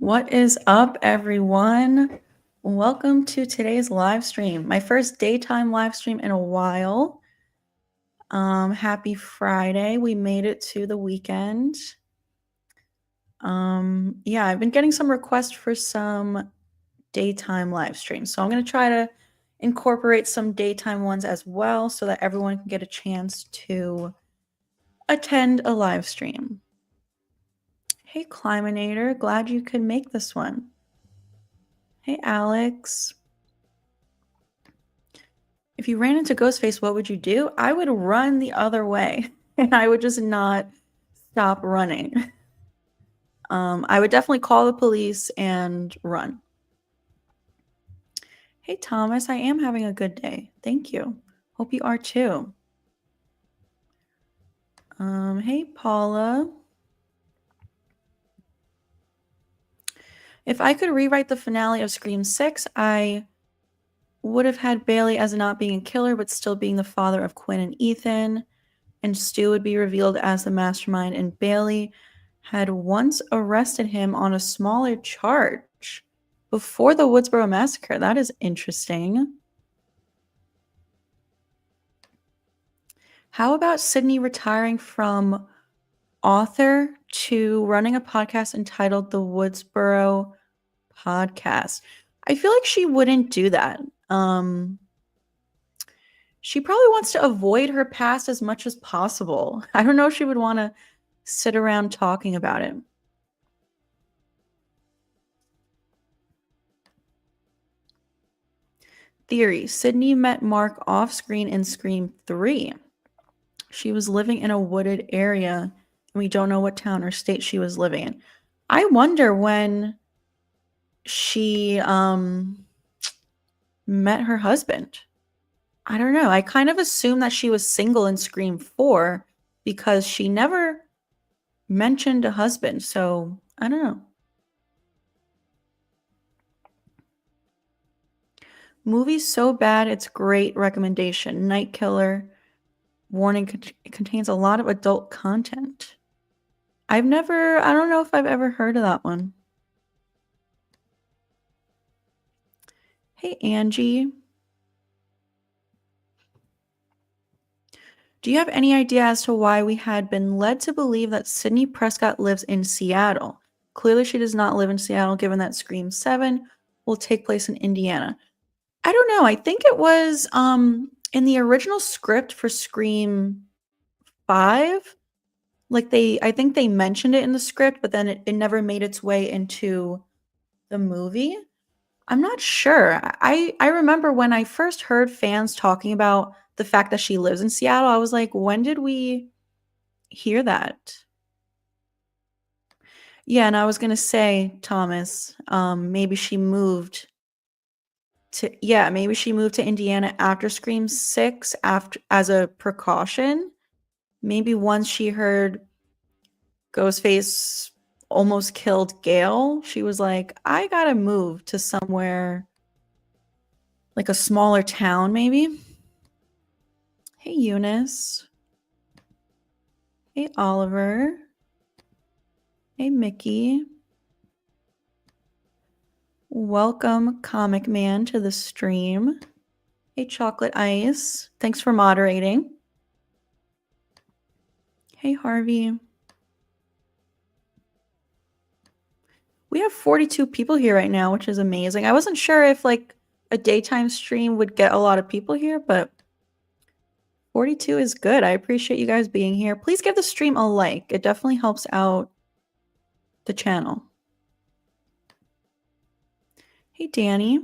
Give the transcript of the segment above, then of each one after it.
What is up, everyone? Welcome to today's live stream. My first daytime live stream in a while. Happy Friday. We made it to the weekend. Yeah, I've been getting some requests for some daytime live streams. So I'm going to try to incorporate some daytime ones as well so that everyone can get a chance to attend a live stream. Hey, Climinator, glad you could make this one. Hey, Alex. If you ran into Ghostface, what would you do? I would run the other way, and I would just not stop running. I would definitely call the police and run. Hey, Thomas, I am having a good day. Thank you. Hope you are too. Hey, Paula. If I could rewrite the finale of Scream 6, I would have had Bailey as not being a killer, but still being the father of Quinn and Ethan. And Stu would be revealed as the mastermind, and Bailey had once arrested him on a smaller charge before the Woodsboro massacre. That is interesting. How about Sidney retiring from author to running a podcast entitled The Woodsboro Podcast? I feel like she wouldn't do that. She probably wants to avoid her past as much as possible. I don't know if she would want to sit around talking about it. Theory. Sidney met Mark off screen in Scream 3. She was living in a wooded area, and we don't know what town or state she was living in. I wonder when she met her husband. I don't know. I kind of assume that she was single in Scream 4 because she never mentioned a husband. So I don't know. Movie so bad it's great. Recommendation. Night Killer. Warning, it contains a lot of adult content. I don't know if I've ever heard of that one. Hey, Angie. Do you have any idea as to why we had been led to believe that Sidney Prescott lives in Seattle? Clearly she does not live in Seattle, given that Scream 7 will take place in Indiana. I don't know. I think it was in the original script for Scream 5. I think they mentioned it in the script, but then it never made its way into the movie. I'm not sure. I remember when I first heard fans talking about the fact that she lives in Seattle, I was like, when did we hear that? Yeah, and I was going to say, Thomas, maybe she moved to Indiana after Scream 6 as a precaution. Maybe once she heard Ghostface almost killed Gale, she was like, I gotta move to somewhere like a smaller town, maybe. Hey, Eunice. Hey, Oliver. Hey, Mickey. Welcome, Comic Man, to the stream. Hey, Chocolate Ice. Thanks for moderating. Hey, Harvey. We have 42 people here right now, which is amazing. I wasn't sure if like a daytime stream would get a lot of people here, but 42 is good. I appreciate you guys being here. Please give the stream a like. It definitely helps out the channel. Hey, Danny.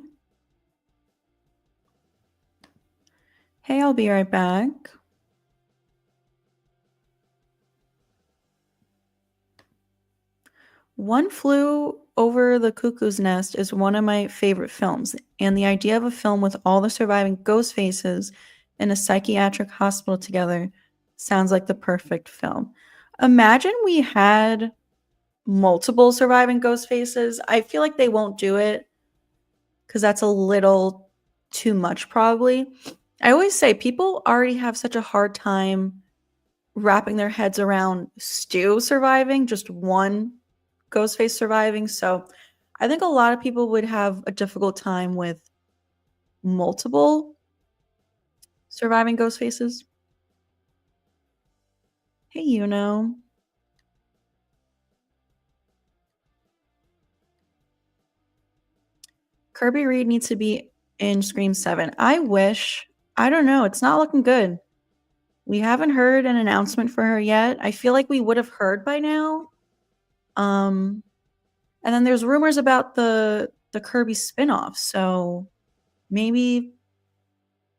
Hey, I'll be right back. One Flew Over the Cuckoo's Nest is one of my favorite films, and the idea of a film with all the surviving ghost faces in a psychiatric hospital together sounds like the perfect film. Imagine we had multiple surviving ghost faces. I feel like they won't do it because that's a little too much probably. I always say people already have such a hard time wrapping their heads around Stu surviving, just one Ghostface surviving. So I think a lot of people would have a difficult time with multiple surviving ghost faces. Hey, you know. Kirby Reed needs to be in Scream 7. I wish. I don't know. It's not looking good. We haven't heard an announcement for her yet. I feel like we would have heard by now. And then there's rumors about the Kirby spinoff. So maybe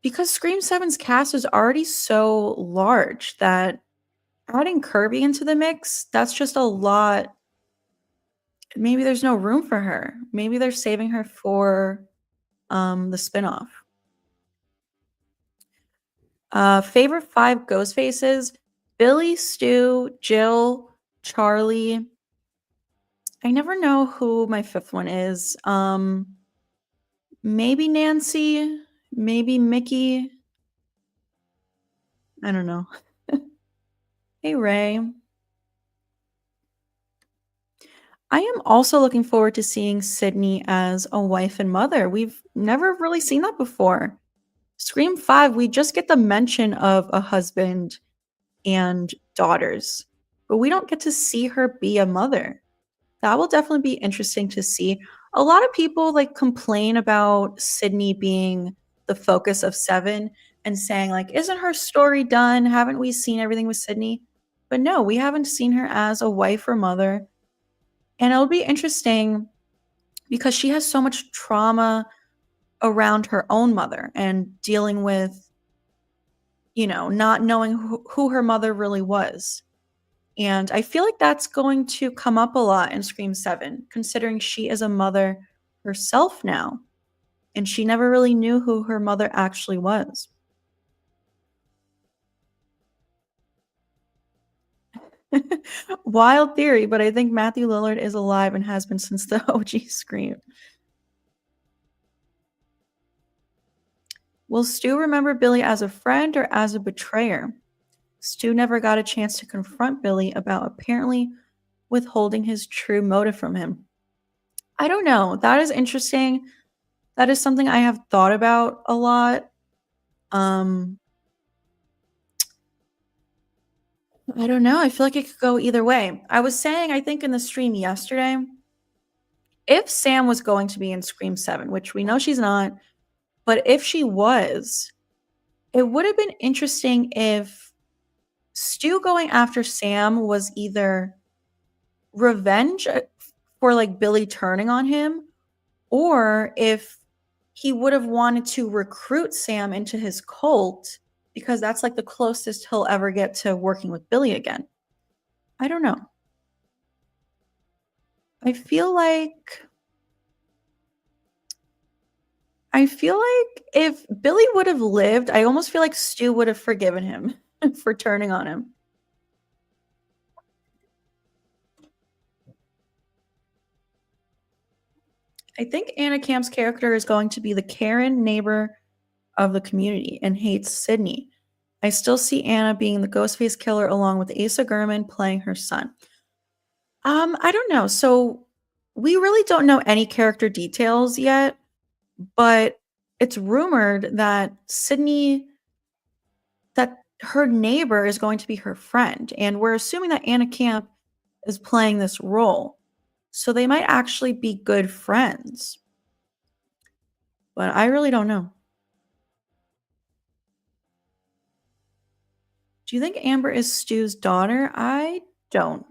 because Scream 7's cast is already so large that adding Kirby into the mix, that's just a lot. Maybe there's no room for her. Maybe they're saving her for the spinoff. Favorite 5 ghost faces: Billy, Stu, Jill, Charlie. I never know who my 5th one is. Maybe Nancy, maybe Mickey. I don't know. Hey, Ray. I am also looking forward to seeing Sidney as a wife and mother. We've never really seen that before. Scream 5, we just get the mention of a husband and daughters, but we don't get to see her be a mother. That will definitely be interesting to see. A lot of people like complain about Sidney being the focus of 7 and saying like, isn't her story done? Haven't we seen everything with Sidney? But no, we haven't seen her as a wife or mother. And it'll be interesting because she has so much trauma around her own mother and dealing with, not knowing who her mother really was. And I feel like that's going to come up a lot in Scream 7, considering she is a mother herself now. And she never really knew who her mother actually was. Wild theory, but I think Matthew Lillard is alive and has been since the OG Scream. Will Stu remember Billy as a friend or as a betrayer? Stu never got a chance to confront Billy about apparently withholding his true motive from him. I don't know. That is interesting. That is something I have thought about a lot. I don't know. I feel like it could go either way. I was saying, I think in the stream yesterday, if Sam was going to be in Scream 7, which we know she's not, but if she was, it would have been interesting if Stu going after Sam was either revenge for like Billy turning on him, or if he would have wanted to recruit Sam into his cult because that's like the closest he'll ever get to working with Billy again. I don't know. I feel like if Billy would have lived, I almost feel like Stu would have forgiven him for turning on him. I think Anna Camp's character is going to be the Karen neighbor of the community and hates Sidney. I still see Anna being the Ghostface killer along with Asa Gurman playing her son. I don't know. So we really don't know any character details yet, but it's rumored that that her neighbor is going to be her friend, and we're assuming that Anna Camp is playing this role. So they might actually be good friends. But I really don't know. Do you think Amber is Stu's daughter? I don't.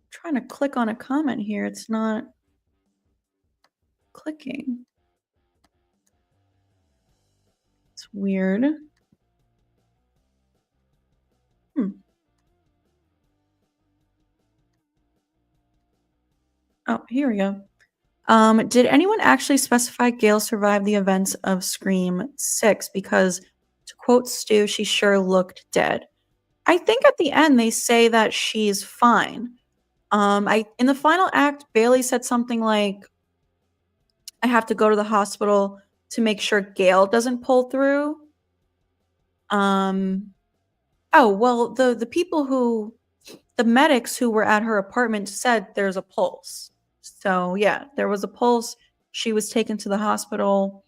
Trying to click on a comment here. It's not clicking. It's weird. Oh, here we go. Did anyone actually specify Gale survived the events of Scream 6? Because, to quote Stu, she sure looked dead. I think at the end they say that she's fine. In the final act, Bailey said something like, I have to go to the hospital to make sure Gale doesn't pull through. Um, oh, well, the medics who were at her apartment said there's a pulse. So, yeah, there was a pulse. She was taken to the hospital.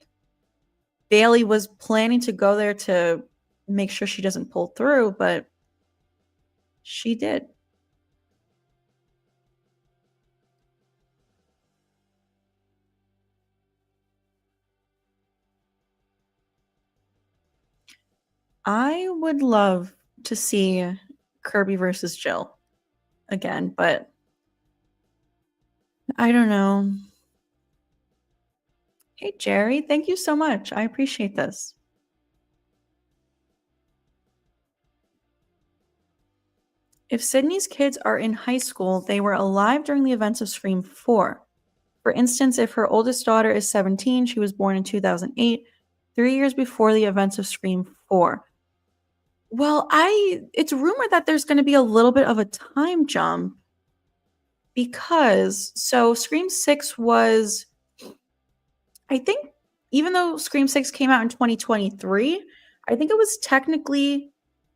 Bailey was planning to go there to make sure she doesn't pull through, but she did. I would love to see Kirby versus Jill again, but I don't know. Hey, Jerry, thank you so much. I appreciate this. If Sydney's kids are in high school, they were alive during the events of Scream 4. For instance, if her oldest daughter is 17, she was born in 2008, 3 years before the events of Scream 4. Well, it's rumored that there's going to be a little bit of a time jump because Scream 6 was, I think, even though Scream 6 came out in 2023, I think it was technically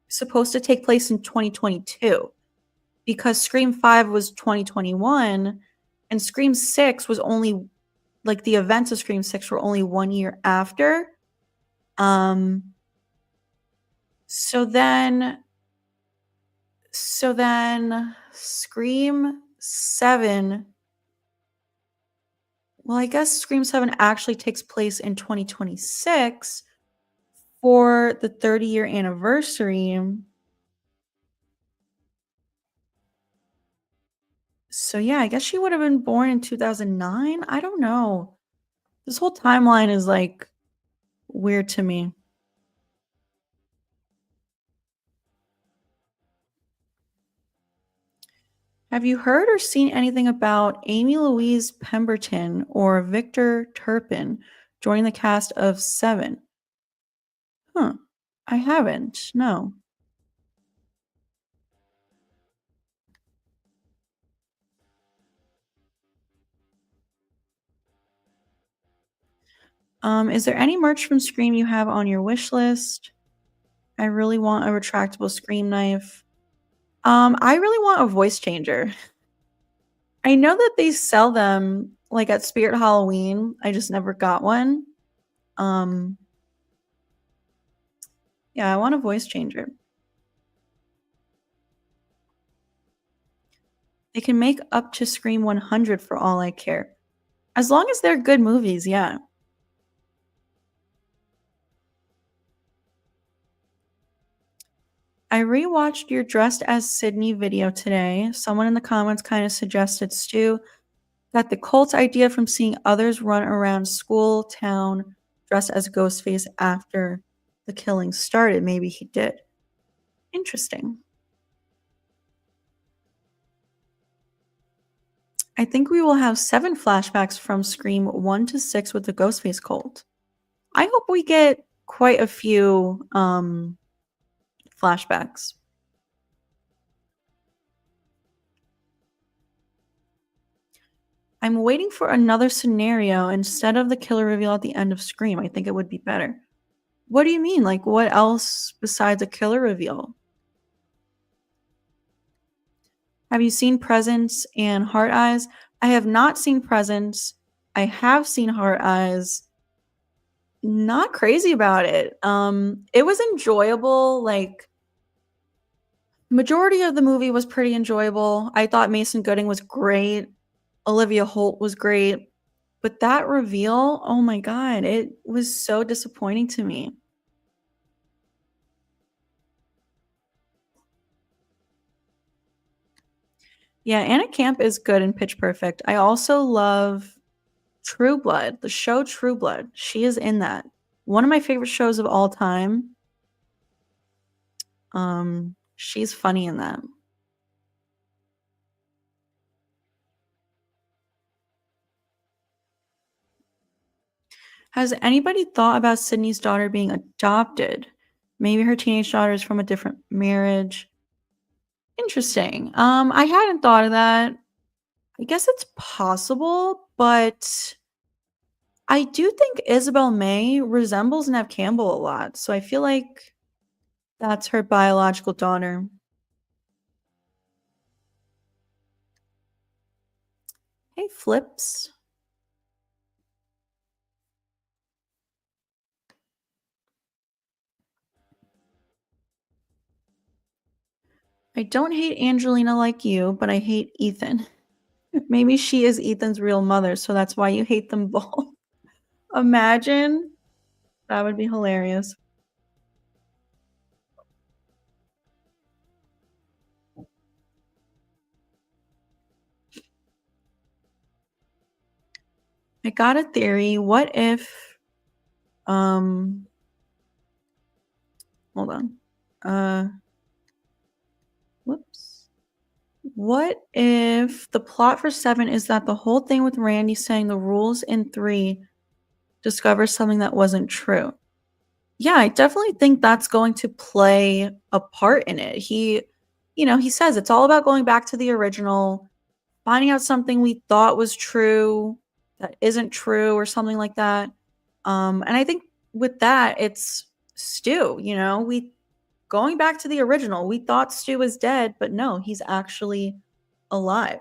supposed to take place in 2022 because Scream 5 was 2021 and Scream 6 was only, like, the events of Scream 6 were only 1 year after. So then Scream 7, well, I guess Scream 7 actually takes place in 2026 for the 30-year anniversary. So yeah, I guess she would have been born in 2009. I don't know. This whole timeline is like weird to me. Have you heard or seen anything about Amy Louise Pemberton or Victor Turpin joining the cast of Seven? Huh. I haven't. No. Is there any merch from Scream you have on your wish list? I really want a retractable Scream knife. I really want a voice changer. I know that they sell them like at Spirit Halloween. I just never got one. Um, yeah, I want a voice changer. They can make up to Scream 100 for all I care. As long as they're good movies, yeah. I rewatched your Dressed as Sydney video today. Someone in the comments kind of suggested, Stu, that the cult idea from seeing others run around school, town, dressed as Ghostface after the killing started. Maybe he did. Interesting. I think we will have 7 flashbacks from Scream 1 to 6 with the Ghostface cult. I hope we get quite a few flashbacks. I'm waiting for another scenario instead of the killer reveal at the end of Scream. I think it would be better. What do you mean? Like, what else besides a killer reveal? Have you seen Presence and Heart Eyes? I have not seen Presence. I have seen Heart Eyes. Not crazy about it. It was enjoyable. Like, majority of the movie was pretty enjoyable. I thought Mason Gooding was great. Olivia Holt was great. But that reveal, oh my god, it was so disappointing to me. Yeah, Anna Camp is good in Pitch Perfect. I also love True Blood, the show True Blood. She is in that. One of my favorite shows of all time. She's funny in that. Has anybody thought about Sydney's daughter being adopted? Maybe her teenage daughter is from a different marriage. Interesting. I hadn't thought of that. I guess it's possible, but I do think Isabel May resembles Neve Campbell a lot, so I feel like that's her biological daughter. Hey, Flips. I don't hate Angelina like you, but I hate Ethan. Maybe she is Ethan's real mother, so that's why you hate them both. Imagine. That would be hilarious. I got a theory. What if hold on. Whoops. What if the plot for 7 is that the whole thing with Randy saying the rules in 3 discovers something that wasn't true? Yeah, I definitely think that's going to play a part in it. He says it's all about going back to the original, finding out something we thought was true that isn't true or something like that. And I think with that, it's Stu, we going back to the original. We thought Stu was dead, but no, he's actually alive.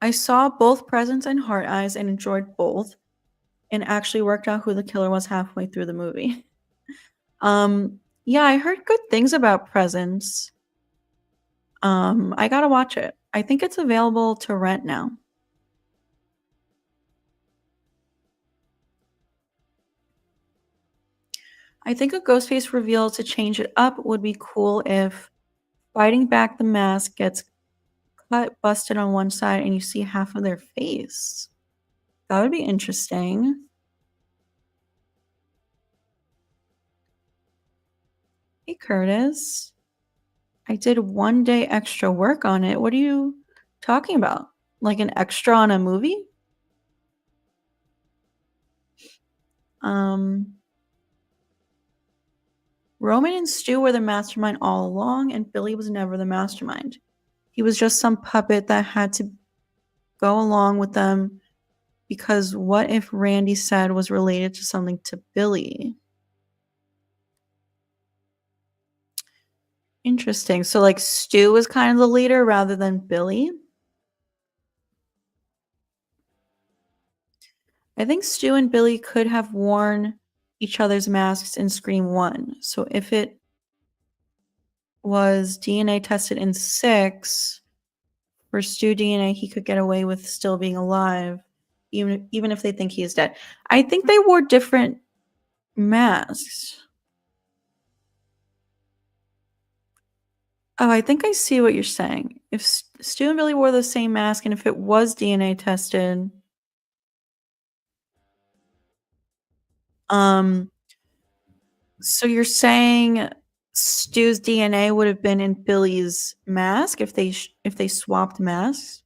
I saw both Presents and Heart Eyes and enjoyed both and actually worked out who the killer was halfway through the movie. Yeah, I heard good things about Presents. I gotta watch it. I think it's available to rent now. I think a Ghostface reveal to change it up would be cool if fighting back the mask gets cut, busted on one side, and you see half of their face. That would be interesting. Hey, Curtis. I did 1 day extra work on it. What are you talking about? Like an extra on a movie? Roman and Stu were the mastermind all along, and Billy was never the mastermind. He was just some puppet that had to go along with them because what if Randy said was related to something to Billy? Interesting. So, like, Stu was kind of the leader rather than Billy? I think Stu and Billy could have worn each other's masks in Scream 1. So, if it was DNA tested in 6, for Stu DNA, he could get away with still being alive, even if they think he is dead. I think they wore different masks. Oh, I think I see what you're saying. If Stu and Billy wore the same mask, and if it was DNA tested, um, so you're saying Stu's DNA would have been in Billy's mask if they swapped masks?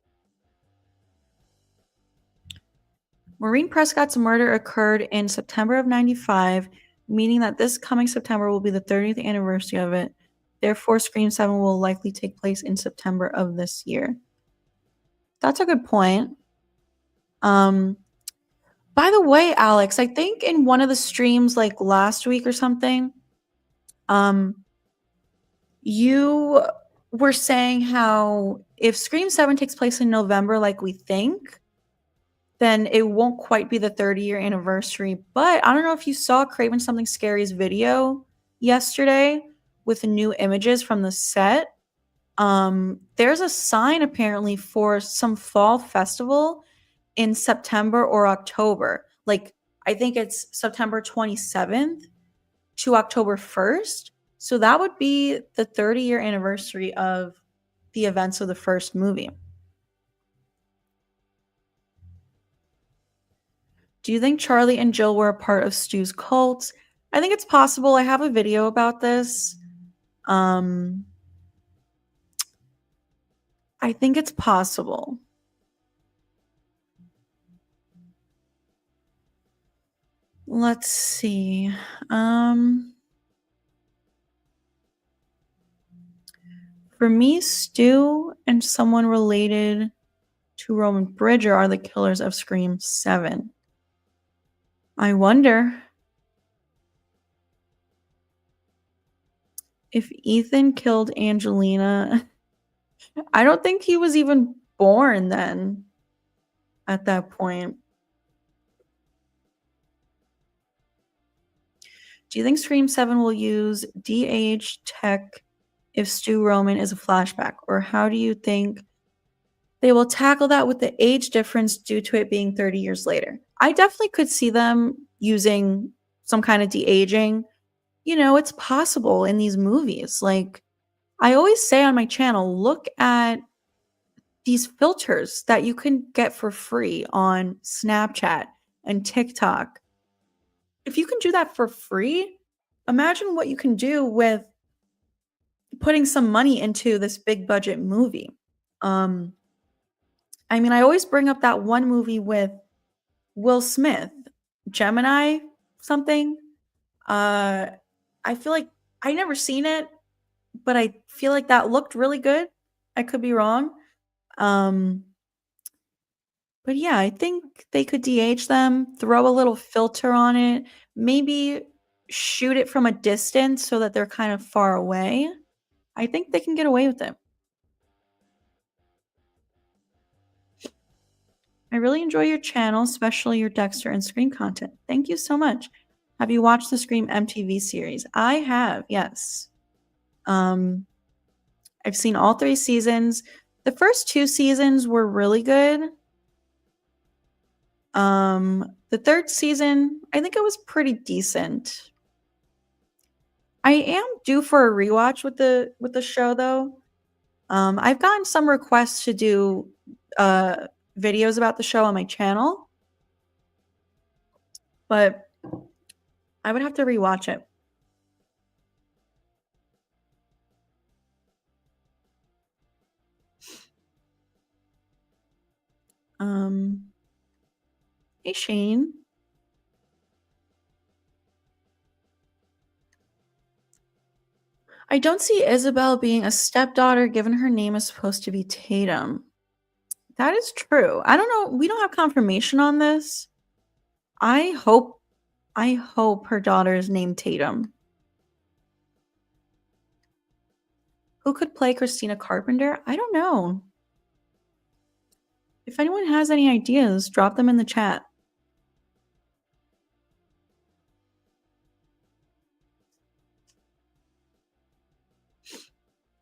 Maureen Prescott's murder occurred in September of 95, meaning that this coming September will be the 30th anniversary of it. Therefore, Scream 7 will likely take place in September of this year. That's a good point. By the way, Alex, I think in one of the streams like last week or something, you were saying how if Scream 7 takes place in November like we think, then it won't quite be the 30-year anniversary. But I don't know if you saw Craven Something Scary's video yesterday with the new images from the set. There's a sign apparently for some fall festival in September or October. Like, I think it's September 27th to October 1st. So that would be the 30-year anniversary of the events of the first movie. Do you think Charlie and Jill were a part of Stu's cult? I think it's possible. I have a video about this. I think it's possible. Let's see. For me, Stu and someone related to Roman Bridger are the killers of Scream 7. I wonder if Ethan killed Angelina. I don't think he was even born then at that point. Do you think Scream 7 will use de-age tech if Stu Roman is a flashback? Or how do you think they will tackle that with the age difference due to it being 30 years later? I definitely could see them using some kind of de-aging. You know, it's possible in these movies. Like, I always say on my channel, look at these filters that you can get for free on Snapchat and TikTok. If you can do that for free, imagine what you can do with putting some money into this big budget movie. I mean, I always bring up that one movie with Will Smith, Gemini something. I feel like I never seen it, but I feel like that looked really good. I could be wrong. But yeah, I think they could de-age them, throw a little filter on it, maybe shoot it from a distance so that they're kind of far away. I think they can get away with it. I really enjoy your channel, especially your Dexter and Scream content. Thank you so much. Have you watched the Scream MTV series? I have, yes. I've seen all 3 seasons. The first 2 seasons were really good. The 3rd season, I think it was pretty decent. I am due for a rewatch with the show though. I've gotten some requests to do videos about the show on my channel, but I would have to rewatch it. Hey Shane. I don't see Isabel being a stepdaughter given her name is supposed to be Tatum. That is true. I don't know. We don't have confirmation on this. I hope her daughter is named Tatum. Who could play Christina Carpenter? I don't know. If anyone has any ideas, drop them in the chat.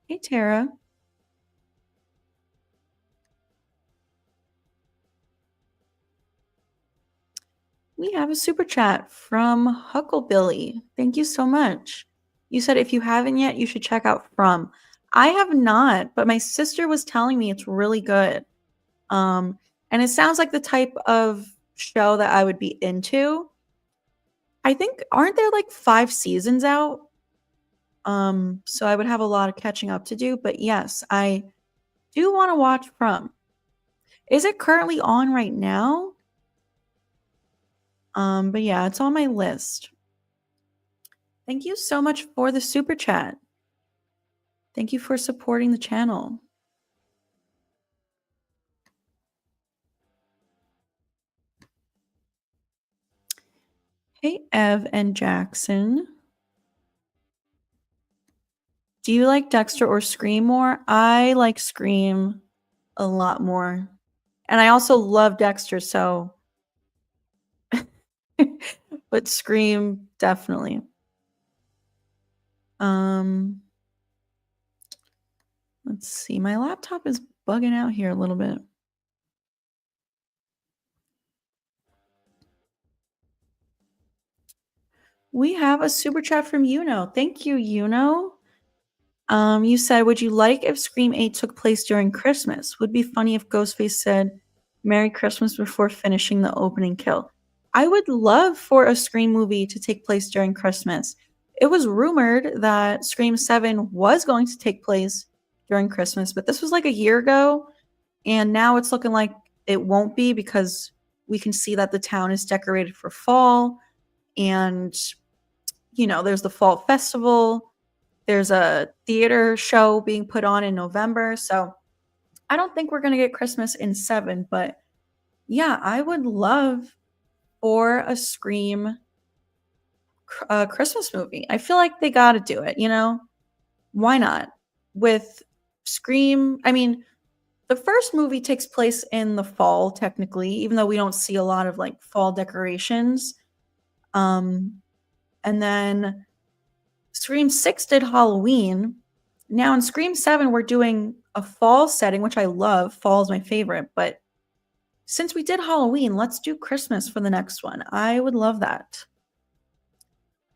Hey, Tara. We have a super chat from Hucklebilly. Thank you so much. You said if you haven't yet, you should check out From. I have not, but my sister was telling me it's really good. And it sounds like the type of show that I would be into. I think, aren't there like 5 seasons out? So I would have a lot of catching up to do. But yes, I do want to watch From. Is it currently on right now? But yeah, it's on my list. Thank you so much for the super chat. Thank you for supporting the channel. Hey, Ev and Jackson. Do you like Dexter or Scream more? I like Scream a lot more. And I also love Dexter, so. But Scream, definitely. Let's see. My laptop is bugging out here a little bit. We have a super chat from Yuno. Thank you, Yuno. You said, would you like if Scream 8 took place during Christmas? Would be funny if Ghostface said Merry Christmas before finishing the opening kill. I would love for a Scream movie to take place during Christmas. It was rumored that Scream 7 was going to take place during Christmas, but this was like a year ago, and now it's looking like it won't be because we can see that the town is decorated for fall, and, you know, there's the fall festival. There's a theater show being put on in November, so I don't think we're gonna get Christmas in 7, but yeah, I would love for a Scream Christmas movie. I feel like they gotta do it, you know? Why not? With Scream, I mean, the first movie takes place in the fall, technically, even though we don't see a lot of like fall decorations. Um, and then Scream 6 did Halloween. Now in Scream 7, we're doing a fall setting, which I love. Fall is my favorite. But since we did Halloween, let's do Christmas for the next one. I would love that.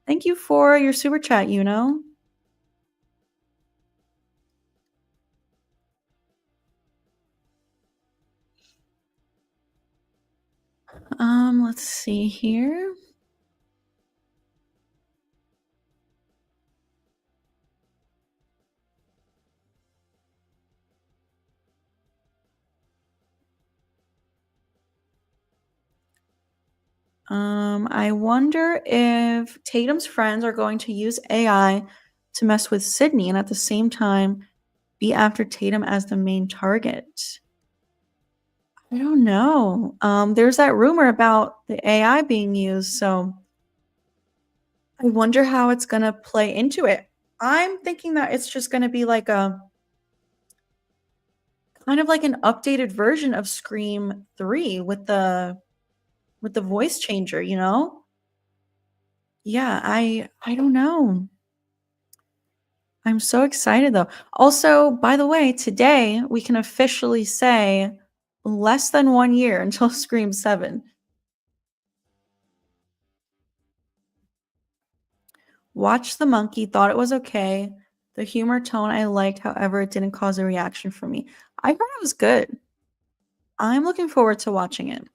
Thank you for your super chat, you know. Let's see here. I wonder if Tatum's friends are going to use AI to mess with Sydney and at the same time be after Tatum as the main target. I don't know. There's that rumor about the AI being used, so I wonder how it's gonna play into it. I'm thinking that it's just gonna be like a kind of like an updated version of Scream 3 with the voice changer, you know? Yeah, I don't know. I'm so excited though. Also, by the way, today we can officially say less than 1 year until Scream 7. Watched The Monkey, thought it was okay. The humor tone I liked, however, it didn't cause a reaction for me. I heard it was good. I'm looking forward to watching it.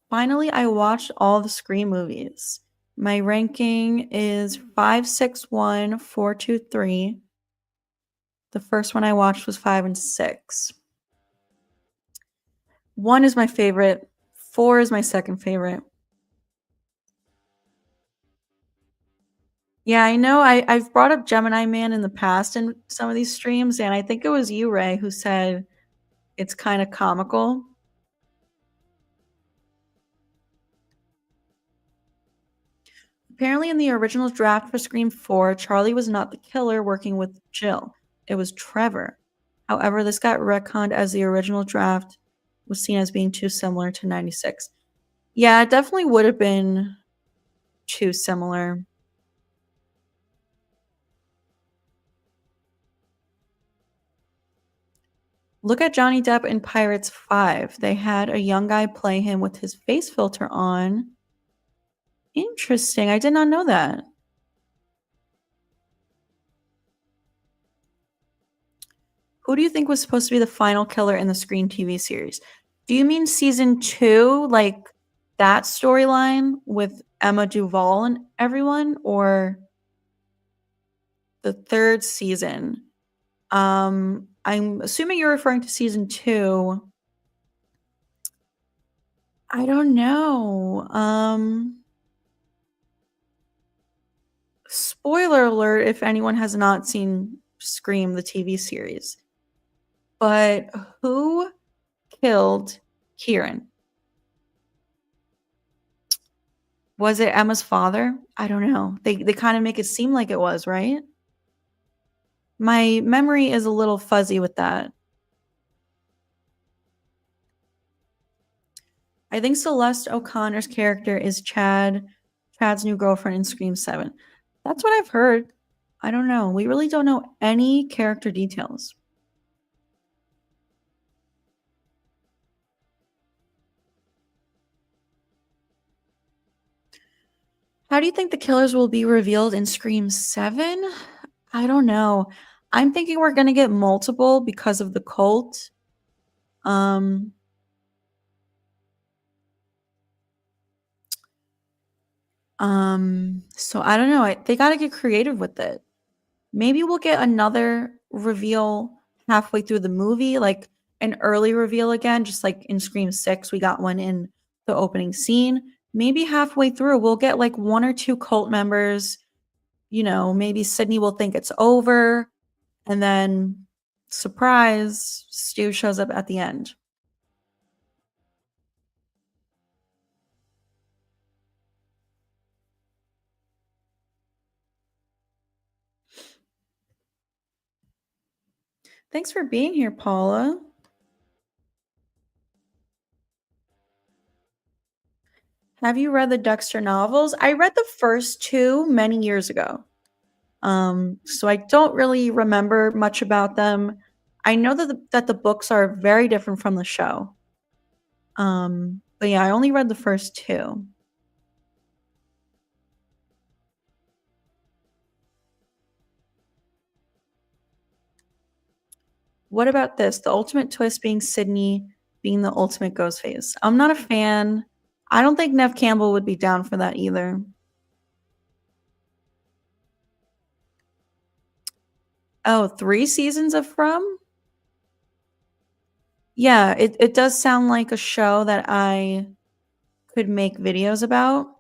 Finally, I watched all the Scream movies. My ranking is 561, 423. The first one I watched was 5 and 6. 1 is my favorite. 4 is my second favorite. Yeah, I know I've brought up Gemini Man in the past in some of these streams, and I think it was you, Ray, who said it's kind of comical. Apparently, in the original draft for Scream 4, Charlie was not the killer working with Jill. It was Trevor. However, this got retconned as the original draft was seen as being too similar to 96. Yeah, it definitely would have been too similar. Look at Johnny Depp in Pirates 5. They had a young guy play him with his face filter on. Interesting. I did not know that. Who do you think was supposed to be the final killer in the Scream TV series? Do you mean season 2, like that storyline with Emma Duval and everyone, or the third season? I'm assuming you're referring to season 2. I don't know. Spoiler alert if anyone has not seen Scream the TV series. But who killed Kieran? Was it Emma's father? I don't know. They kind of make it seem like it was, right? My memory is a little fuzzy with that. I think Celeste O'Connor's character is Chad's new girlfriend in Scream 7. That's what I've heard. I don't know. We really don't know any character details. How do you think the killers will be revealed in Scream 7? I don't know. I'm thinking we're going to get multiple because of the cult. Um so I don't know. They got to get creative with it. Maybe we'll get another reveal halfway through the movie, like an early reveal again, just like in Scream 6, we got one in the opening scene. Maybe halfway through, we'll get like 1 or 2 cult members maybe Sidney will think it's over, and then surprise, Stu shows up at the end. Thanks for being here, Paula. Have you read the Dexter novels? I read the first two many years ago. So I don't really remember much about them. I know that the books are very different from the show. But yeah, I only read the first two. What about this? The ultimate twist being Sidney being the ultimate Ghostface. I'm not a fan. I don't think Nev Campbell would be down for that either. Oh, 3 seasons of From? Yeah, it does sound like a show that I could make videos about.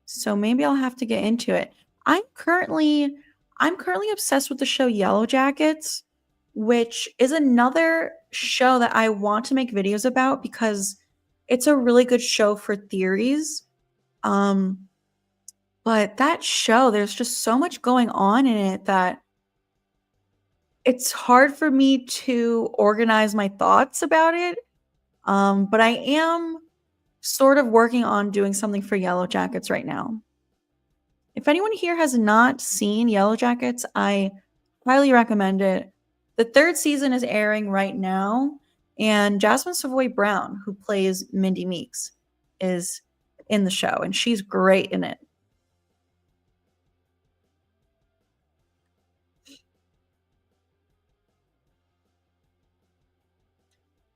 So maybe I'll have to get into it. I'm currently obsessed with the show Yellowjackets, which is another show that I want to make videos about because it's a really good show for theories. But that show, there's just so much going on in it that it's hard for me to organize my thoughts about it. But I am sort of working on doing something for Yellowjackets right now. If anyone here has not seen Yellowjackets, I highly recommend it. The 3rd season is airing right now, and Jasmine Savoy Brown, who plays Mindy Meeks, is in the show, and she's great in it.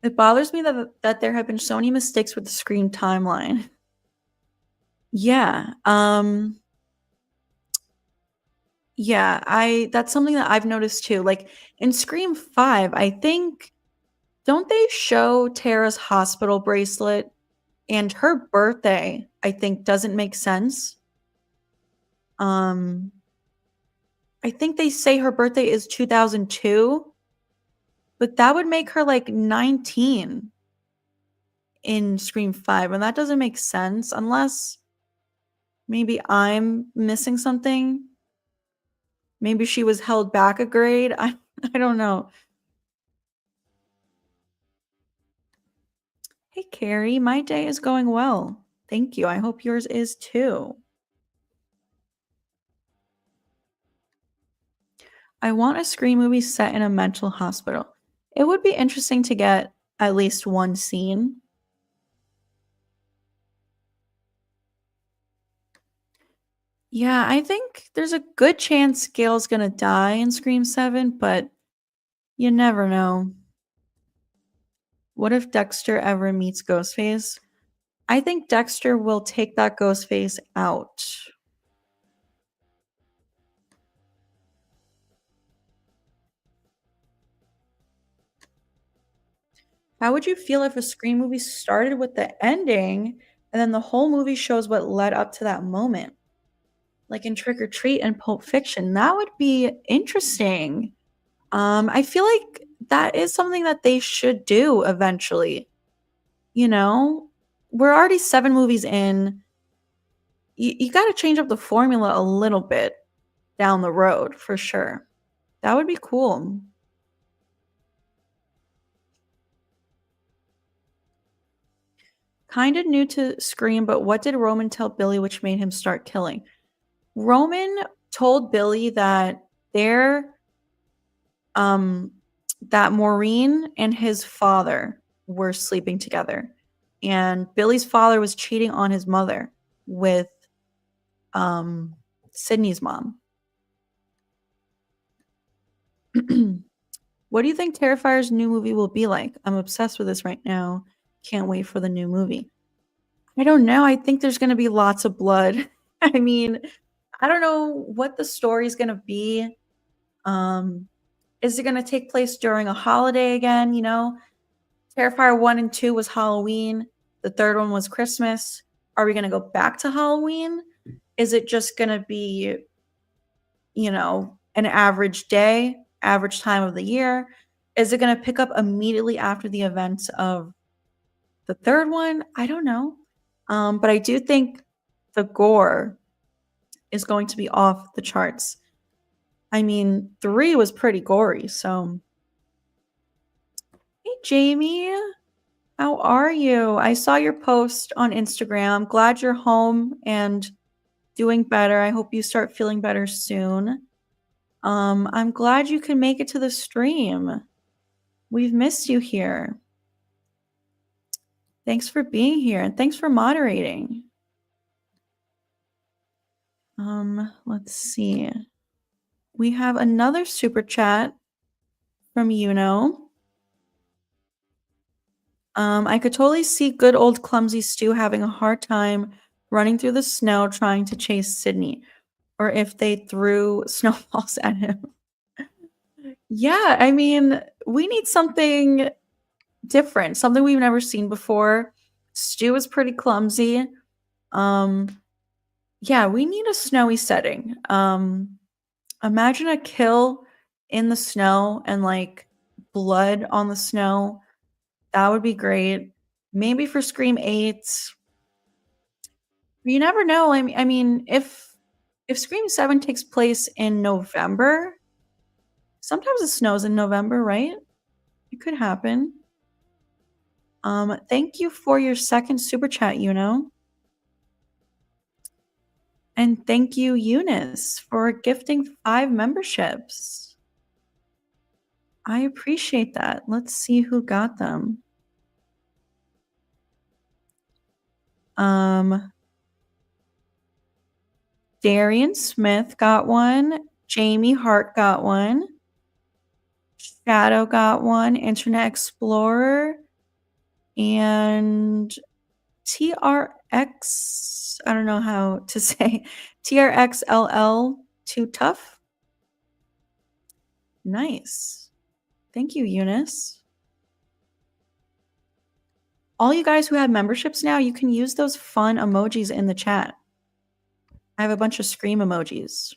It bothers me that there have been so many mistakes with the Scream timeline. Yeah, that's something that I've noticed too. Like in Scream 5, I think don't they show Tara's hospital bracelet and her birthday, I think doesn't make sense. I think they say her birthday is 2002, but that would make her like 19 in Scream 5, and that doesn't make sense unless maybe I'm missing something. Maybe she was held back a grade. I don't know. Hey, Carrie, my day is going well. Thank you. I hope yours is too. I want a Scream movie set in a mental hospital. It would be interesting to get at least one scene. Yeah, I think there's a good chance Gale's gonna die in Scream 7, but you never know. What if Dexter ever meets Ghostface? I think Dexter will take that Ghostface out. How would you feel if a Scream movie started with the ending and then the whole movie shows what led up to that moment? Like in Trick or Treat and Pulp Fiction. That would be interesting. I feel like that is something that they should do eventually. You know, we're already 7 movies in. You got to change up the formula a little bit down the road for sure. That would be cool. Kind of new to Scream, but what did Roman tell Billy which made him start killing? Roman told Billy that that Maureen and his father were sleeping together, and Billy's father was cheating on his mother with Sydney's mom. What do you think Terrifier's new movie will be like? I'm obsessed with this right now. Can't wait for the new movie. I don't know. I think there's going to be lots of blood. I mean, I don't know what the story is going to be. Is it going to take place during a holiday again? Terrifier 1 and 2 was Halloween. The third one was Christmas. Are we going to go back to Halloween? Is it just going to be, an average day, average time of the year? Is it going to pick up immediately after the events of the third one? I don't know. But I do think the gore is going to be off the charts. I mean, 3 was pretty gory, so. Hey, Jamie. How are you? I saw your post on Instagram. I'm glad you're home and doing better. I hope you start feeling better soon. I'm glad you can make it to the stream. We've missed you here. Thanks for being here and thanks for moderating. Let's see. We have another super chat from I could totally see good old clumsy Stu having a hard time running through the snow trying to chase Sidney, or if they threw snowballs at him. Yeah, I mean, we need something different, something we've never seen before. Stu is pretty clumsy. Yeah, we need a snowy setting. Imagine a kill in the snow and like blood on the snow. That would be great. Maybe for Scream 8. You never know. I mean, if Scream 7 takes place in November, sometimes it snows in November, right? It could happen. Thank you for your second super chat, And thank you, Eunice, for gifting 5 memberships. I appreciate that. Let's see who got them. Darian Smith got one. Jamie Hart got one. Shadow got one. Internet Explorer. And TRX, I don't know how to say, TRXLL Too Tough. Nice. Thank you, Eunice. All you guys who have memberships now, you can use those fun emojis in the chat. I have a bunch of scream emojis.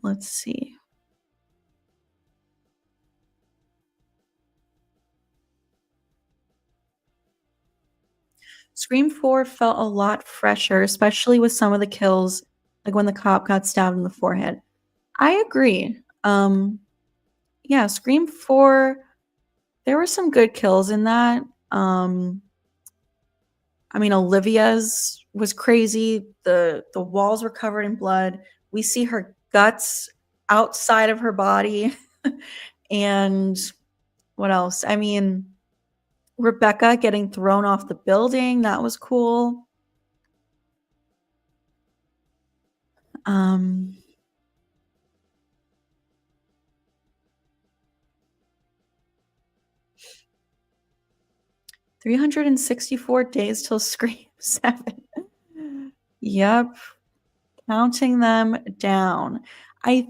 Let's see. Scream 4 felt a lot fresher, especially with some of the kills, like when the cop got stabbed in the forehead. I agree. Yeah, Scream 4, there were some good kills in that. I mean, Olivia's was crazy. The walls were covered in blood. We see her guts outside of her body. And what else? I mean, Rebecca getting thrown off the building, that was cool. 364 days till Scream 7. Yep. Counting them down. I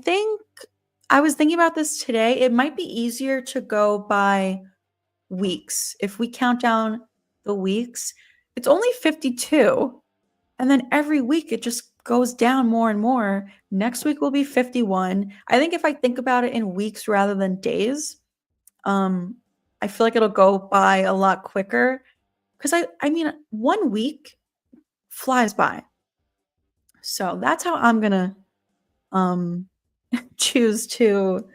was thinking about this today. It might be easier to go by weeks. If we count down the weeks, it's only 52. And then every week it just goes down more and more. Next week will be 51. I think if I think about it in weeks rather than days, I feel like it'll go by a lot quicker. Because I mean, 1 week flies by. So that's how I'm gonna choose to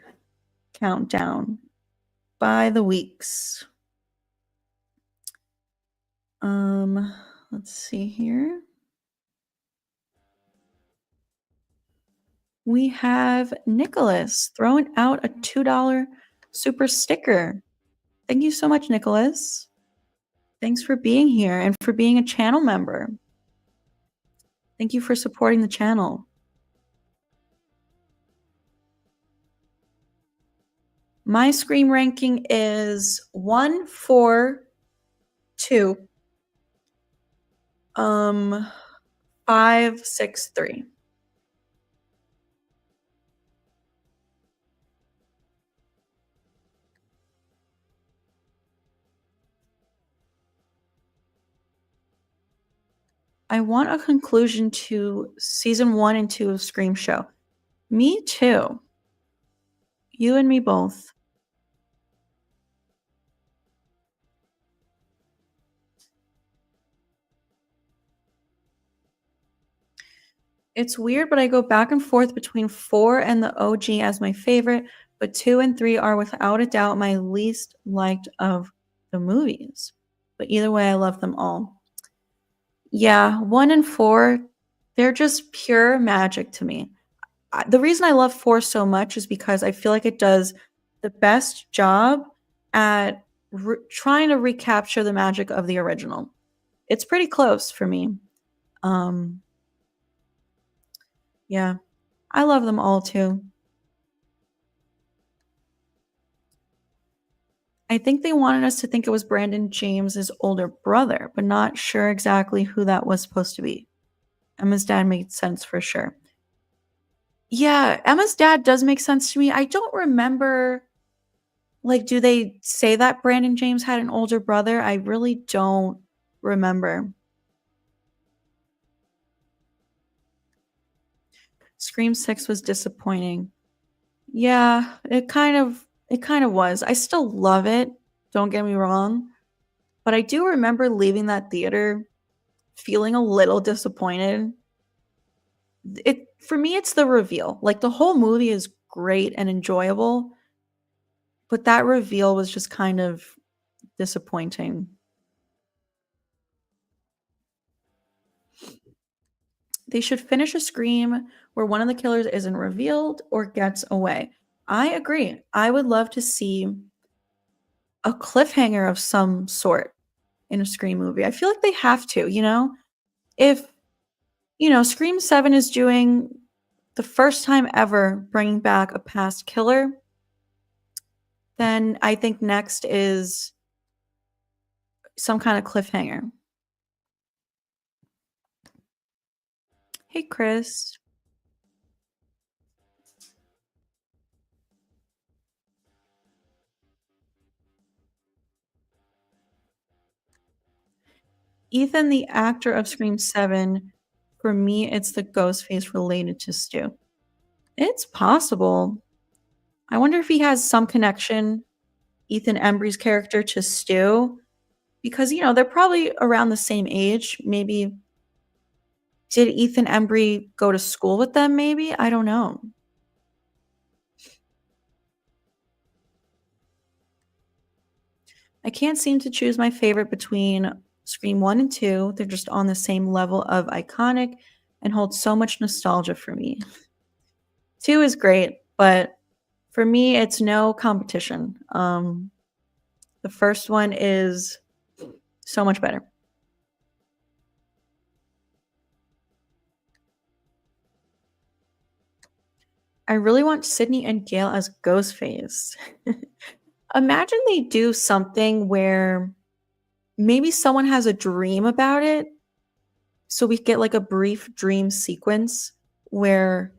count down by the weeks. Let's see here. We have Nicholas throwing out a $2 super sticker. Thank you so much, Nicholas. Thanks for being here and for being a channel member. Thank you for supporting the channel. My Scream ranking is 1, 4, 2, 5, 6, 3. I want a conclusion to season 1 and 2 of Scream Show. Me too. You and me both. It's weird, but I go back and forth between 4 and the OG as my favorite, but 2 and 3 are without a doubt my least liked of the movies. But either way, I love them all. Yeah, 1 and 4, they're just pure magic to me. The reason I love 4 so much is because I feel like it does the best job at trying to recapture the magic of the original. It's pretty close for me. Um, yeah, I love them all too. I think they wanted us to think it was Brandon James's older brother, but not sure exactly who that was supposed to be. Emma's dad made sense for sure. Yeah, Emma's dad does make sense to me. I don't remember, like, do they say that Brandon James had an older brother? I really don't remember. Scream 6 was disappointing. Yeah, it kind of was. I still love it, don't get me wrong, but I do remember leaving that theater feeling a little disappointed. It for me it's the reveal. Like the whole movie is great and enjoyable, but that reveal was just kind of disappointing. They should finish a Scream where one of the killers isn't revealed or gets away. I agree. I would love to see a cliffhanger of some sort in a Scream movie. I feel like they have to, you know? If, Scream 7 is doing the first time ever bringing back a past killer, then I think next is some kind of cliffhanger. Hey, Chris. Ethan, the actor of Scream 7, for me, it's the Ghostface related to Stu. It's possible. I wonder if he has some connection, Ethan Embry's character, to Stu, because, they're probably around the same age. Maybe did Ethan Embry go to school with them, maybe? I don't know. I can't seem to choose my favorite between Scream 1 and 2. They're just on the same level of iconic and hold so much nostalgia for me. 2 is great, but for me, it's no competition. The first one is so much better. I really want Sidney and Gale as Ghostface. Imagine they do something where maybe someone has a dream about it. So we get like a brief dream sequence where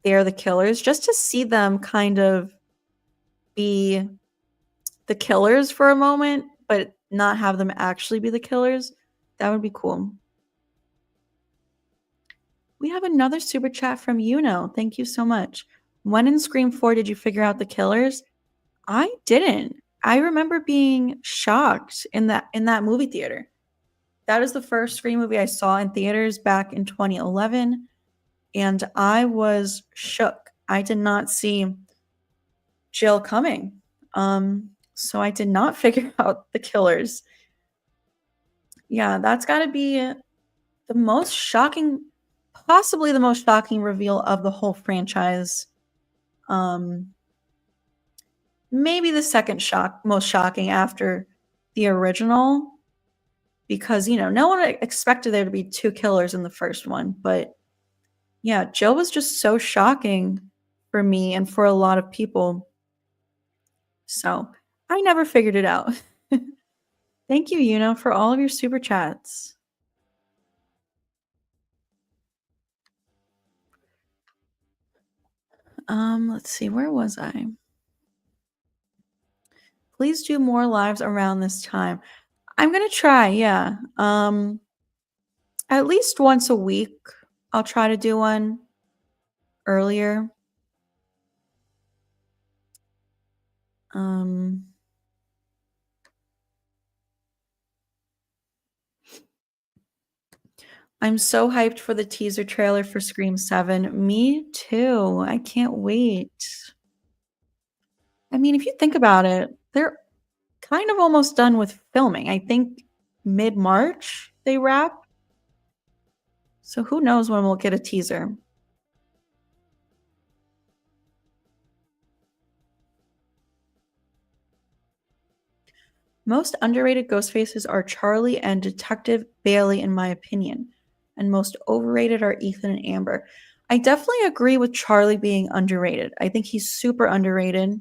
they're the killers, just to see them kind of be the killers for a moment, but not have them actually be the killers. That would be cool. We have another super chat from Yuno. Thank you so much. When in Scream 4 did you figure out the killers? I didn't. I remember being shocked in that movie theater. That is the first Scream movie I saw in theaters back in 2011, and I was shook. I did not see Jill coming. So I did not figure out the killers. Yeah, that's got to be the most shocking, possibly the most shocking reveal of the whole franchise. Um, Maybe the second most shocking after the original, because no one expected there to be two killers in the first one. But yeah, Jill was just so shocking for me and for a lot of people. So I never figured it out. Thank you, for all of your super chats. Let's see, where was I? Please do more lives around this time. I'm gonna try, yeah. At least once a week, I'll try to do one earlier. Um, I'm so hyped for the teaser trailer for Scream 7. Me too. I can't wait. I mean, if you think about it, they're kind of almost done with filming. I think mid-March they wrap. So who knows when we'll get a teaser. Most underrated ghost faces are Charlie and Detective Bailey, in my opinion. And most overrated are Ethan and Amber. I definitely agree with Charlie being underrated. I think he's super underrated.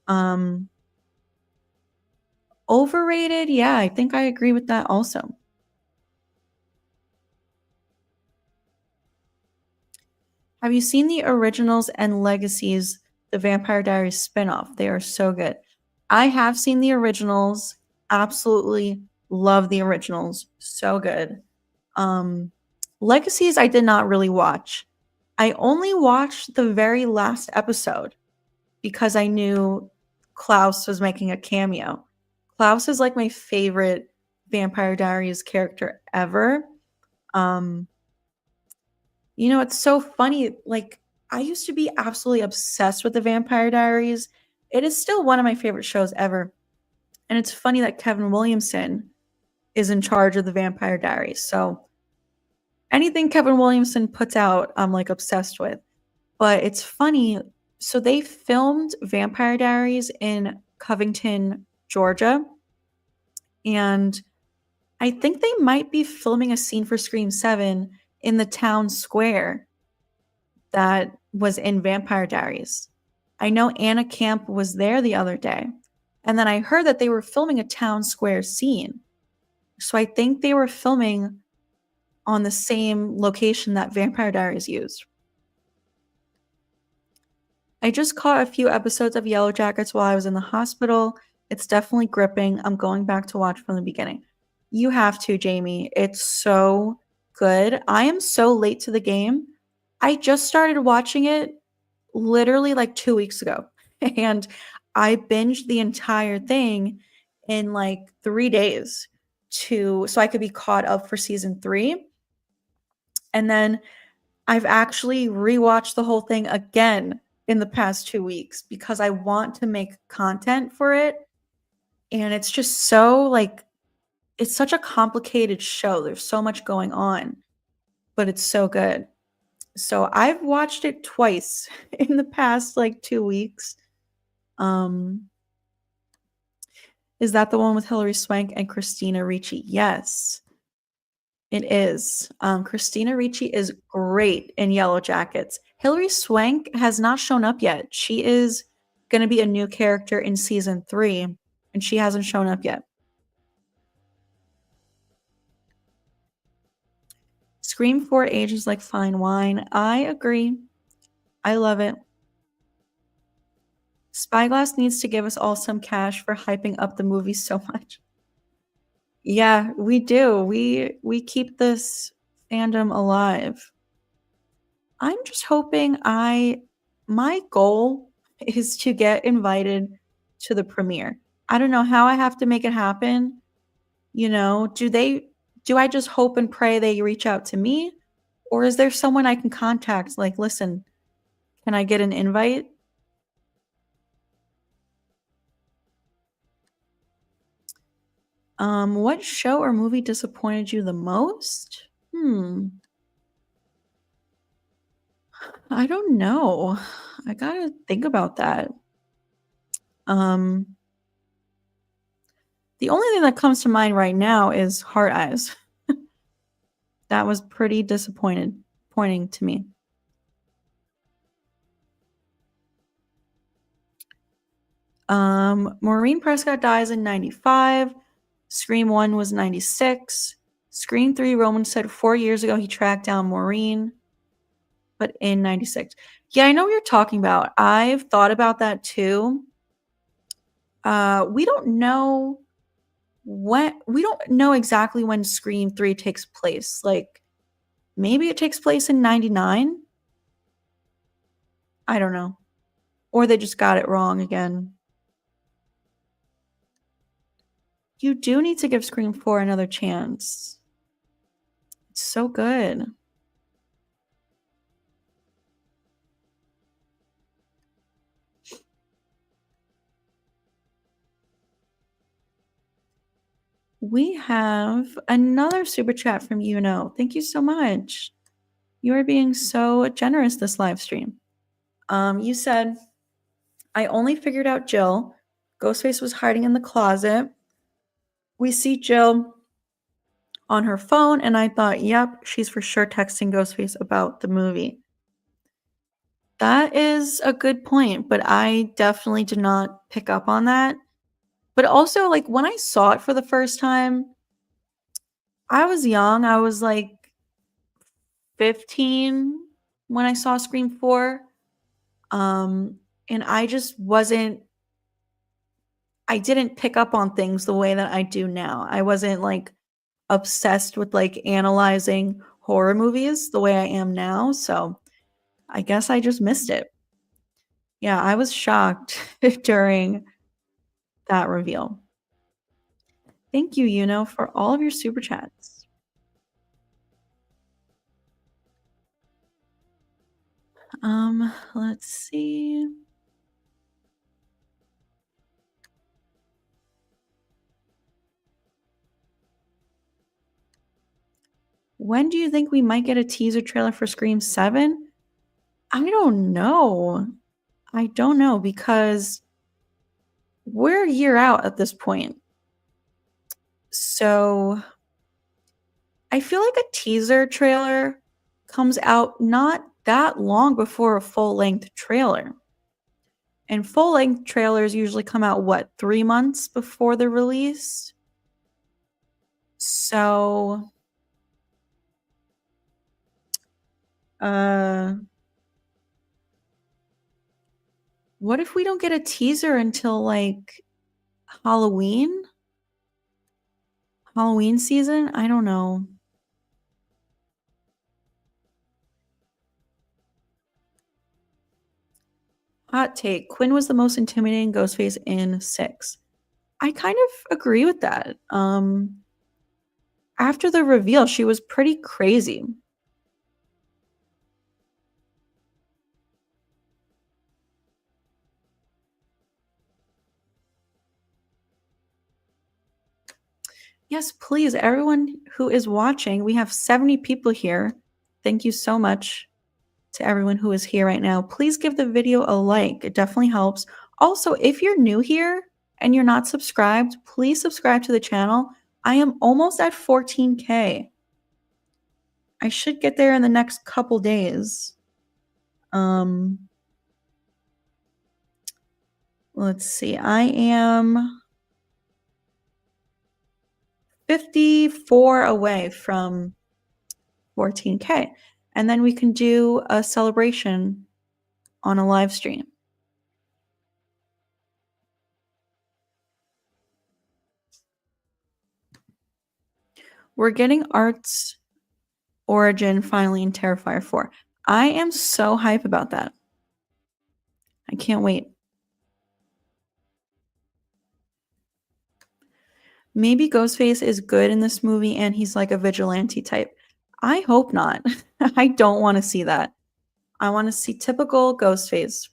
Um, Overrated, yeah, I think I agree with that also. Have you seen the originals and legacies, the Vampire Diaries spinoff? They are so good. I have seen the originals. Absolutely love the originals. So good. Um, Legacies, I did not really watch. I only watched the very last episode because I knew Klaus was making a cameo. Klaus is like my favorite Vampire Diaries character ever. Um, it's so funny. Like, I used to be absolutely obsessed with the Vampire Diaries. It is still one of my favorite shows ever. And it's funny that Kevin Williamson is in charge of the Vampire Diaries. So anything Kevin Williamson puts out, I'm like obsessed with. But it's funny. So they filmed Vampire Diaries in Covington, Georgia. And I think they might be filming a scene for Scream 7 in the town square that was in Vampire Diaries. I know Anna Camp was there the other day. And then I heard that they were filming a town square scene. So I think they were filming on the same location that Vampire Diaries used. I just caught a few episodes of Yellowjackets while I was in the hospital. It's definitely gripping. I'm going back to watch from the beginning. You have to, Jamie. It's so good. I am so late to the game. I just started watching it literally like 2 weeks ago. And I binged the entire thing in like 3 days so I could be caught up for season 3. And then I've actually rewatched the whole thing again in the past 2 weeks because I want to make content for it. And it's just so like, it's such a complicated show. There's so much going on, but it's so good. So I've watched it twice in the past like 2 weeks. Um, is that the one with Hilary Swank and Christina Ricci? Yes, it is. Christina Ricci is great in Yellowjackets. Hilary Swank has not shown up yet. She is going to be a new character in season 3, and she hasn't shown up yet. Scream 4 ages like fine wine. I agree. I love it. Spyglass needs to give us all some cash for hyping up the movie so much. Yeah, we do. We keep this fandom alive. I'm just hoping my goal is to get invited to the premiere. I don't know how I have to make it happen. Do I just hope and pray they reach out to me? Or is there someone I can contact? Like, listen, can I get an invite? What show or movie disappointed you the most? I don't know. I gotta think about that. Um, the only thing that comes to mind right now is Heart Eyes. That was pretty disappointing to me. Maureen Prescott dies in 95. Scream 1 was 96. Scream 3, Roman said 4 years ago he tracked down Maureen, but in 96. Yeah, I know what you're talking about. I've thought about that too. We don't know when we don't know exactly when Scream 3 takes place. Like, maybe it takes place in 99? I don't know. Or they just got it wrong again. You do need to give Scream 4 another chance. It's so good. We have another super chat from Yuno. Thank you so much. You are being so generous this live stream. You said, I only figured out Jill. Ghostface was hiding in the closet. We see Jill on her phone, and I thought, yep, she's for sure texting Ghostface about the movie. That is a good point, but I definitely did not pick up on that. But also, like, when I saw it for the first time, I was young. I was like 15 when I saw Scream 4. And I just I didn't pick up on things the way that I do now. I wasn't like obsessed with like analyzing horror movies the way I am now. So I guess I just missed it. Yeah, I was shocked during that reveal. Thank you, Yuno, for all of your super chats. Let's see. When do you think we might get a teaser trailer for Scream 7? I don't know. I don't know because we're a year out at this point. So I feel like a teaser trailer comes out not that long before a full-length trailer. And full-length trailers usually come out, what, 3 months before the release? So, what if we don't get a teaser until, like, Halloween? Halloween season? I don't know. Hot take. Quinn was the most intimidating Ghostface in 6. I kind of agree with that. After the reveal, she was pretty crazy. Yes, please, everyone who is watching, we have 70 people here. Thank you so much to everyone who is here right now. Please give the video a like. It definitely helps. Also, if you're new here and you're not subscribed, please subscribe to the channel. I am almost at 14K. I should get there in the next couple days. Let's see. I am 54 away from 14K. And then we can do a celebration on a live stream. We're getting Art's origin finally in Terrifier 4. I am so hype about that. I can't wait. Maybe Ghostface is good in this movie and he's like a vigilante type. I hope not. I don't want to see that. I want to see typical Ghostface.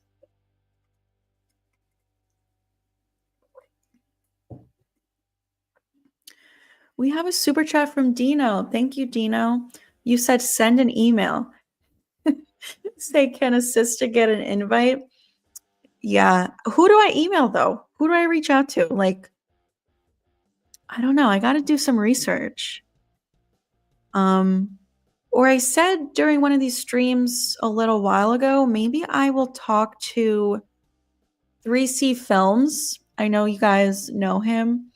We have a super chat from Dino. Thank you, Dino. You said send an email. Say, can a sister get an invite? Yeah. Who do I email though? Who do I reach out to? Like, I don't know. I got to do some research. Or I said during one of these streams a little while ago, maybe I will talk to 3C Films. I know you guys know him.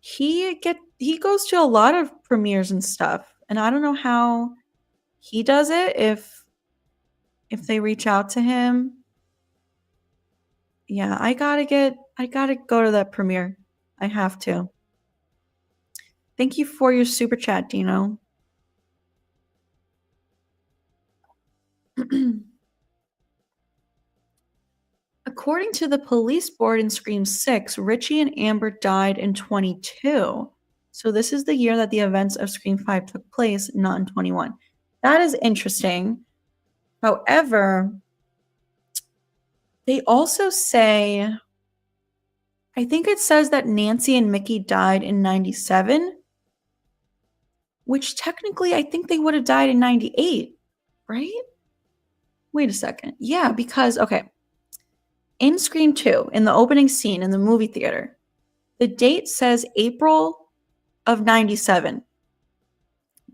He goes to a lot of premieres and stuff, and I don't know how he does it if they reach out to him. Yeah, I gotta go to that premiere. I have to. Thank you for your super chat, Dino. According to the police board in Scream 6, Richie and Amber died in 22. So this is the year that the events of Scream 5 took place, not in 21. That is interesting. However, they also say, I think it says that Nancy and Mickey died in 97, which technically I think they would have died in 98, right? Wait a second. Yeah, because, okay, in Scream 2, in the opening scene in the movie theater, the date says April of 97.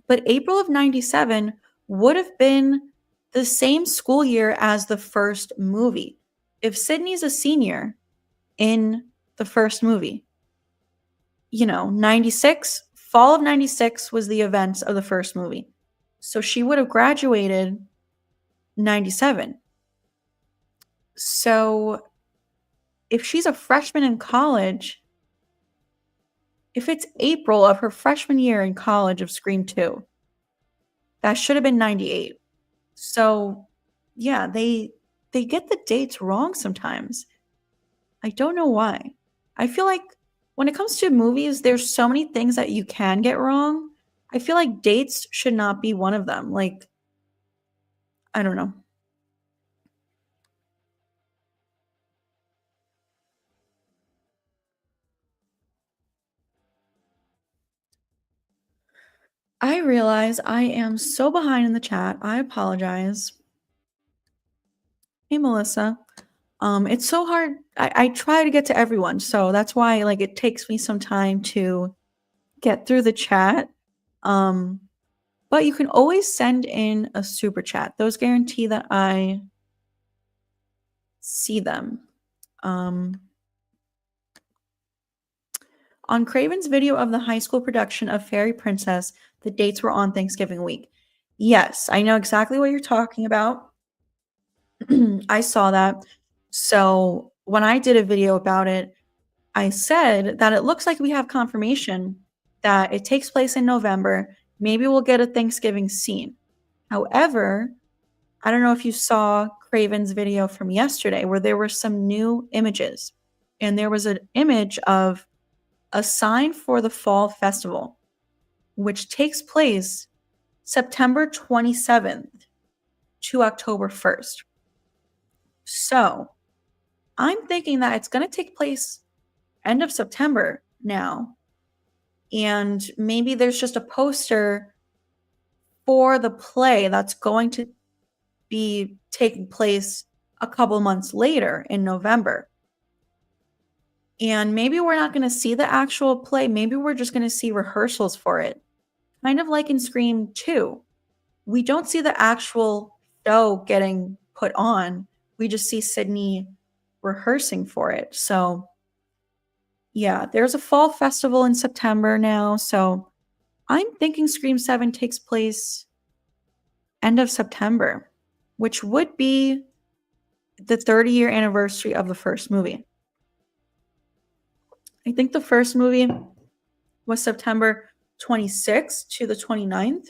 But April of 97 would have been the same school year as the first movie. If Sidney's a senior in the first movie, 96, fall of 96 was the events of the first movie. So she would have graduated 97. So if she's a freshman in college, if it's April of her freshman year in college of Scream 2, that should have been 98. So, yeah, they get the dates wrong sometimes. I don't know why. I feel like when it comes to movies, there's so many things that you can get wrong. I feel like dates should not be one of them. Like, I don't know. I realize I am so behind in the chat. I apologize. Hey, Melissa. It's so hard. I try to get to everyone, so that's why like it takes me some time to get through the chat. But you can always send in a super chat. Those guarantee that I see them. On Craven's video of the high school production of Fairy Princess, the dates were on Thanksgiving week. Yes, I know exactly what you're talking about. I saw that. So when I did a video about it, I said that it looks like we have confirmation that it takes place in November. Maybe we'll get a Thanksgiving scene. However, I don't know if you saw Craven's video from yesterday where there were some new images. And there was an image of a sign for the fall festival, which takes place September 27th to October 1st. So I'm thinking that it's going to take place end of September now. And maybe there's just a poster for the play that's going to be taking place a couple months later in November. And maybe we're not going to see the actual play. Maybe we're just going to see rehearsals for it. Kind of like in Scream 2. We don't see the actual show getting put on. We just see Sidney rehearsing for it. So, yeah, there's a fall festival in September now. So, I'm thinking Scream 7 takes place end of September, which would be the 30-year anniversary of the first movie. I think the first movie was September 26th to the 29th.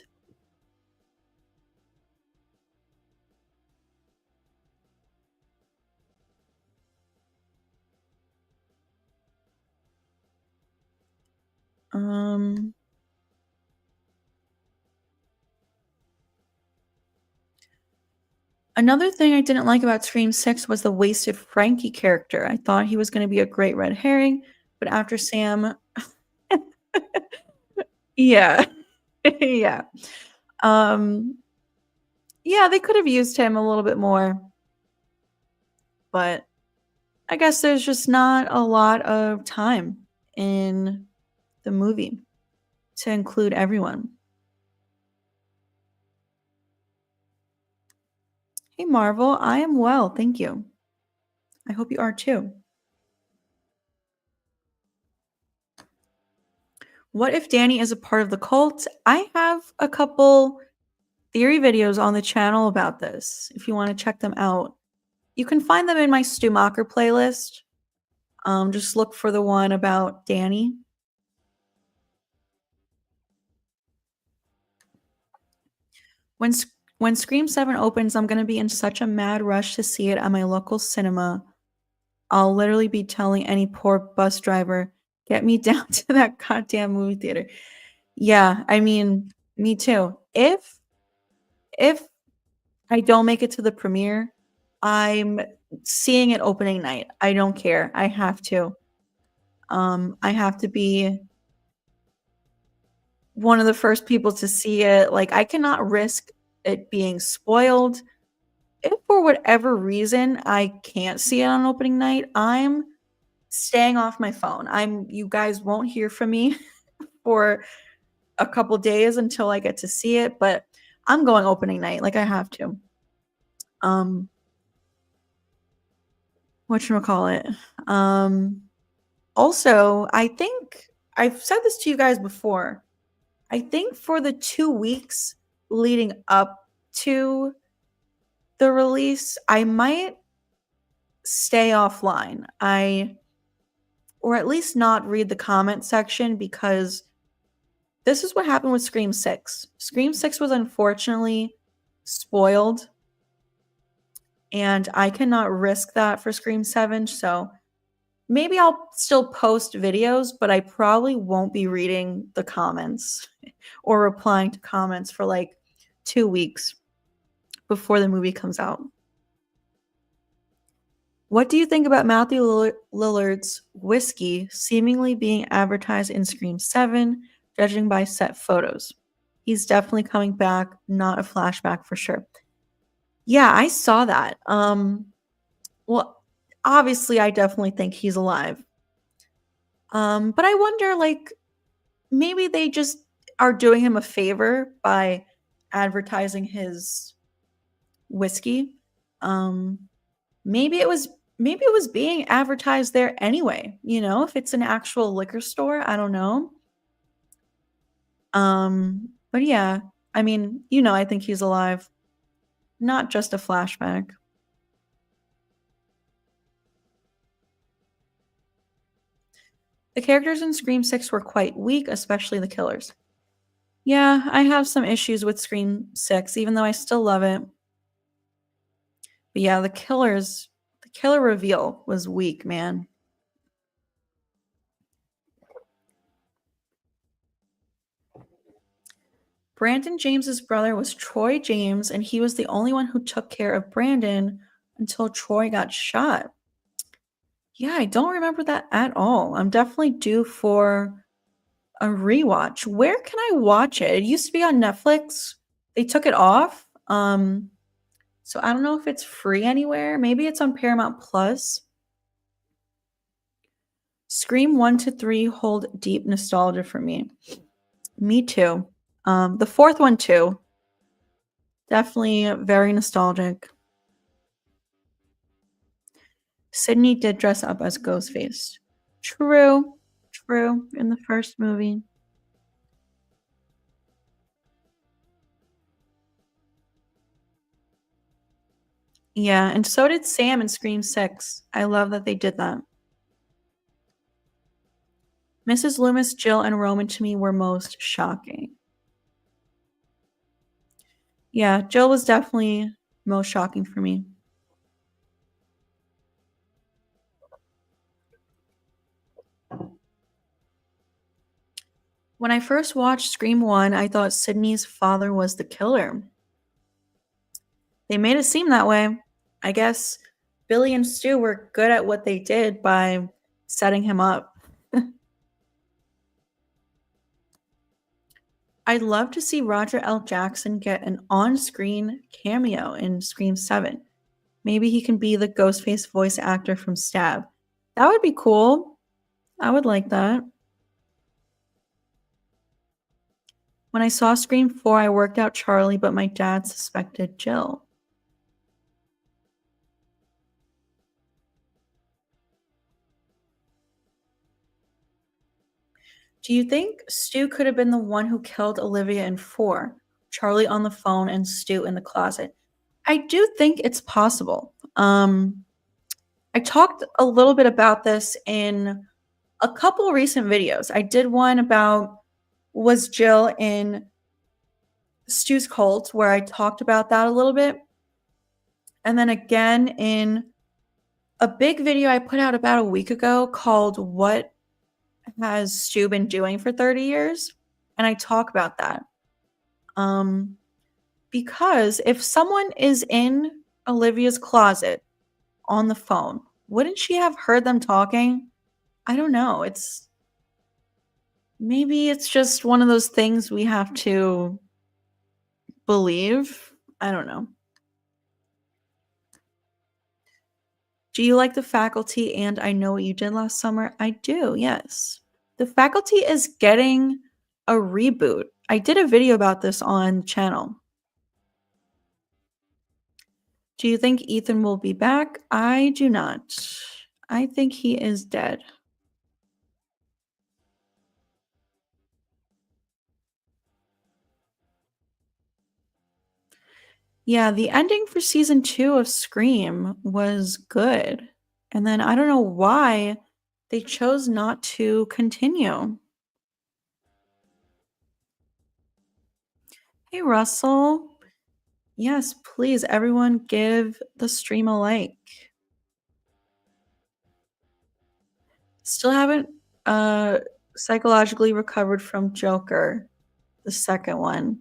Another thing I didn't like about Scream 6 was the wasted Frankie character. I thought he was going to be a great red herring, but after Sam... yeah. yeah. Yeah, they could have used him a little bit more. But I guess there's just not a lot of time in the movie to include everyone. Hey, Marvel, I am well, thank you. I hope you are too. What if Danny is a part of the cult? I have a couple theory videos on the channel about this if you want to check them out. You can find them in my Stu Macher playlist. Just look for the one about Danny. When when Scream 7 opens, I'm gonna be in such a mad rush to see it at my local cinema. I'll literally be telling any poor bus driver, "Get me down to that goddamn movie theater." Yeah, I mean, me too. If I don't make it to the premiere, I'm seeing it opening night. I don't care. I have to. I have to be one of the first people to see it. Like, I cannot risk it being spoiled. If for whatever reason I can't see it on opening night, I'm staying off my phone. You guys won't hear from me for a couple days until I get to see it, but I'm going opening night. Like, I have to. Um, whatchamacallit? Also, I think I've said this to you guys before. I think for the 2 weeks leading up to the release, I might stay offline. Or at least not read the comment section, because this is what happened with Scream 6. Scream 6 was unfortunately spoiled, and I cannot risk that for Scream 7, so maybe I'll still post videos, but I probably won't be reading the comments or replying to comments for like 2 weeks before the movie comes out. What do you think about Matthew Lillard's whiskey seemingly being advertised in Scream 7, judging by set photos? He's definitely coming back, not a flashback for sure. Yeah, I saw that. Well, obviously I definitely think he's alive. But I wonder, like, maybe they just are doing him a favor by advertising his whiskey. Um, maybe it was being advertised there anyway, if it's an actual liquor store, I don't know. But yeah, I mean, I think he's alive. Not just a flashback. The characters in Scream 6 were quite weak, especially the killers. Yeah, I have some issues with Scream 6, even though I still love it. But yeah, the killer reveal was weak, man. Brandon James's brother was Troy James, and he was the only one who took care of Brandon until Troy got shot. Yeah, I don't remember that at all. I'm definitely due for a rewatch. Where can I watch it? It used to be on Netflix. They took it off. So I don't know if it's free anywhere. Maybe it's on Paramount Plus. Scream 1 to 3 hold deep nostalgia for me. Me too. The fourth one too. Definitely very nostalgic. Sidney did dress up as Ghostface. True. True. In the first movie. Yeah, and so did Sam in Scream 6. I love that they did that. Mrs. Loomis, Jill, and Roman to me were most shocking. Yeah, Jill was definitely most shocking for me. When I first watched Scream 1, I thought Sidney's father was the killer. They made it seem that way. I guess Billy and Stu were good at what they did by setting him up. I'd love to see Roger L. Jackson get an on-screen cameo in Scream 7. Maybe he can be the Ghostface voice actor from Stab. That would be cool. I would like that. When I saw Scream 4, I worked out Charlie, but my dad suspected Jill. Do you think Stu could have been the one who killed Olivia in 4? Charlie on the phone and Stu in the closet. I do think it's possible. I talked a little bit about this in a couple recent videos. I did one about was Jill in Stu's cult, where I talked about that a little bit. And then again in a big video I put out about a week ago called What Has Stu Been Doing for 30 Years? And I talk about that. Because if someone is in Olivia's closet on the phone, wouldn't she have heard them talking? I don't know. Maybe it's just one of those things we have to believe. I don't know. Do you like The Faculty and I Know What You Did Last Summer? I do, yes. The Faculty is getting a reboot. I did a video about this on the channel. Do you think Ethan will be back? I do not. I think he is dead. Yeah, the ending for season 2 of Scream was good. And then I don't know why they chose not to continue. Hey, Russell. Yes, please, everyone give the stream a like. Still haven't psychologically recovered from Joker, the second one.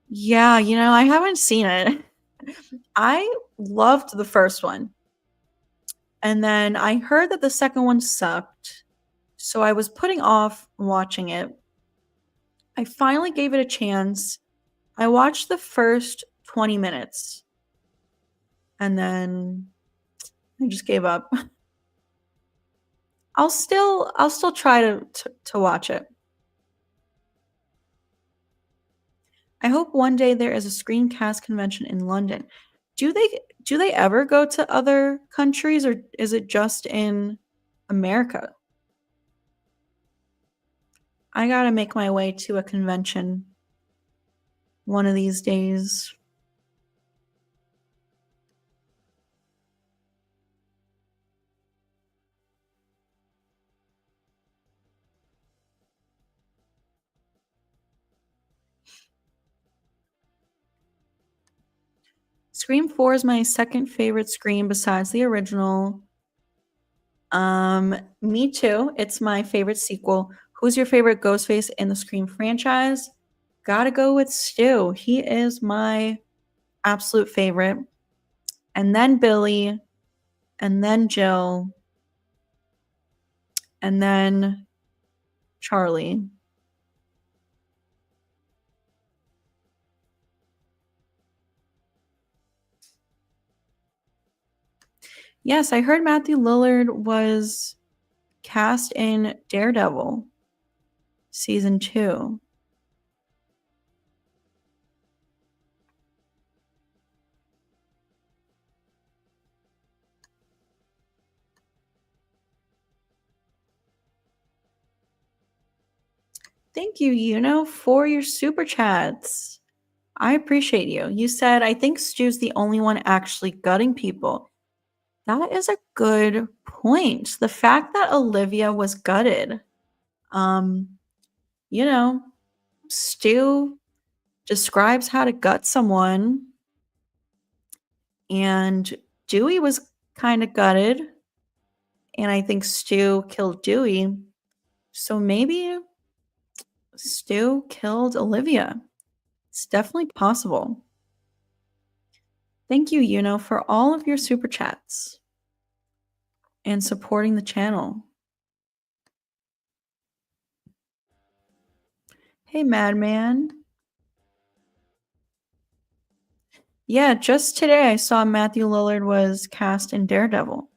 Yeah, I haven't seen it. I loved the first one. And then I heard that the second one sucked. So I was putting off watching it. I finally gave it a chance. I watched the first 20 minutes. And then I just gave up. I'll still try to watch it. I hope one day there is a screencast convention in London. Do they ever go to other countries, or is it just in America? I gotta make my way to a convention one of these days. Scream 4 is my second favorite Scream besides the original. Me too. It's my favorite sequel. Who's your favorite Ghostface in the Scream franchise? Gotta go with Stu. He is my absolute favorite. And then Billy, and then Jill, and then Charlie. Yes, I heard Matthew Lillard was cast in Daredevil season 2. Thank you, for your super chats. I appreciate you. You said, I think Stu's the only one actually gutting people. That is a good point. The fact that Olivia was gutted. You know, Stu describes how to gut someone, and Dewey was kind of gutted, and I think Stu killed Dewey. So maybe Stu killed Olivia. It's definitely possible. Thank you, for all of your super chats and supporting the channel. Hey, Madman. Yeah, just today I saw Matthew Lillard was cast in Daredevil.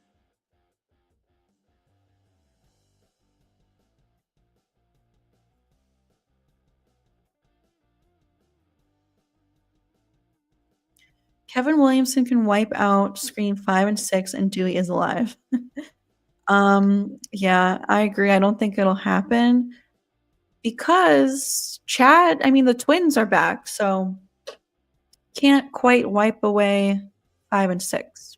Kevin Williamson can wipe out Scream 5 and 6 and Dewey is alive. Yeah, I agree. I don't think it'll happen because the twins are back, so can't quite wipe away 5 and 6.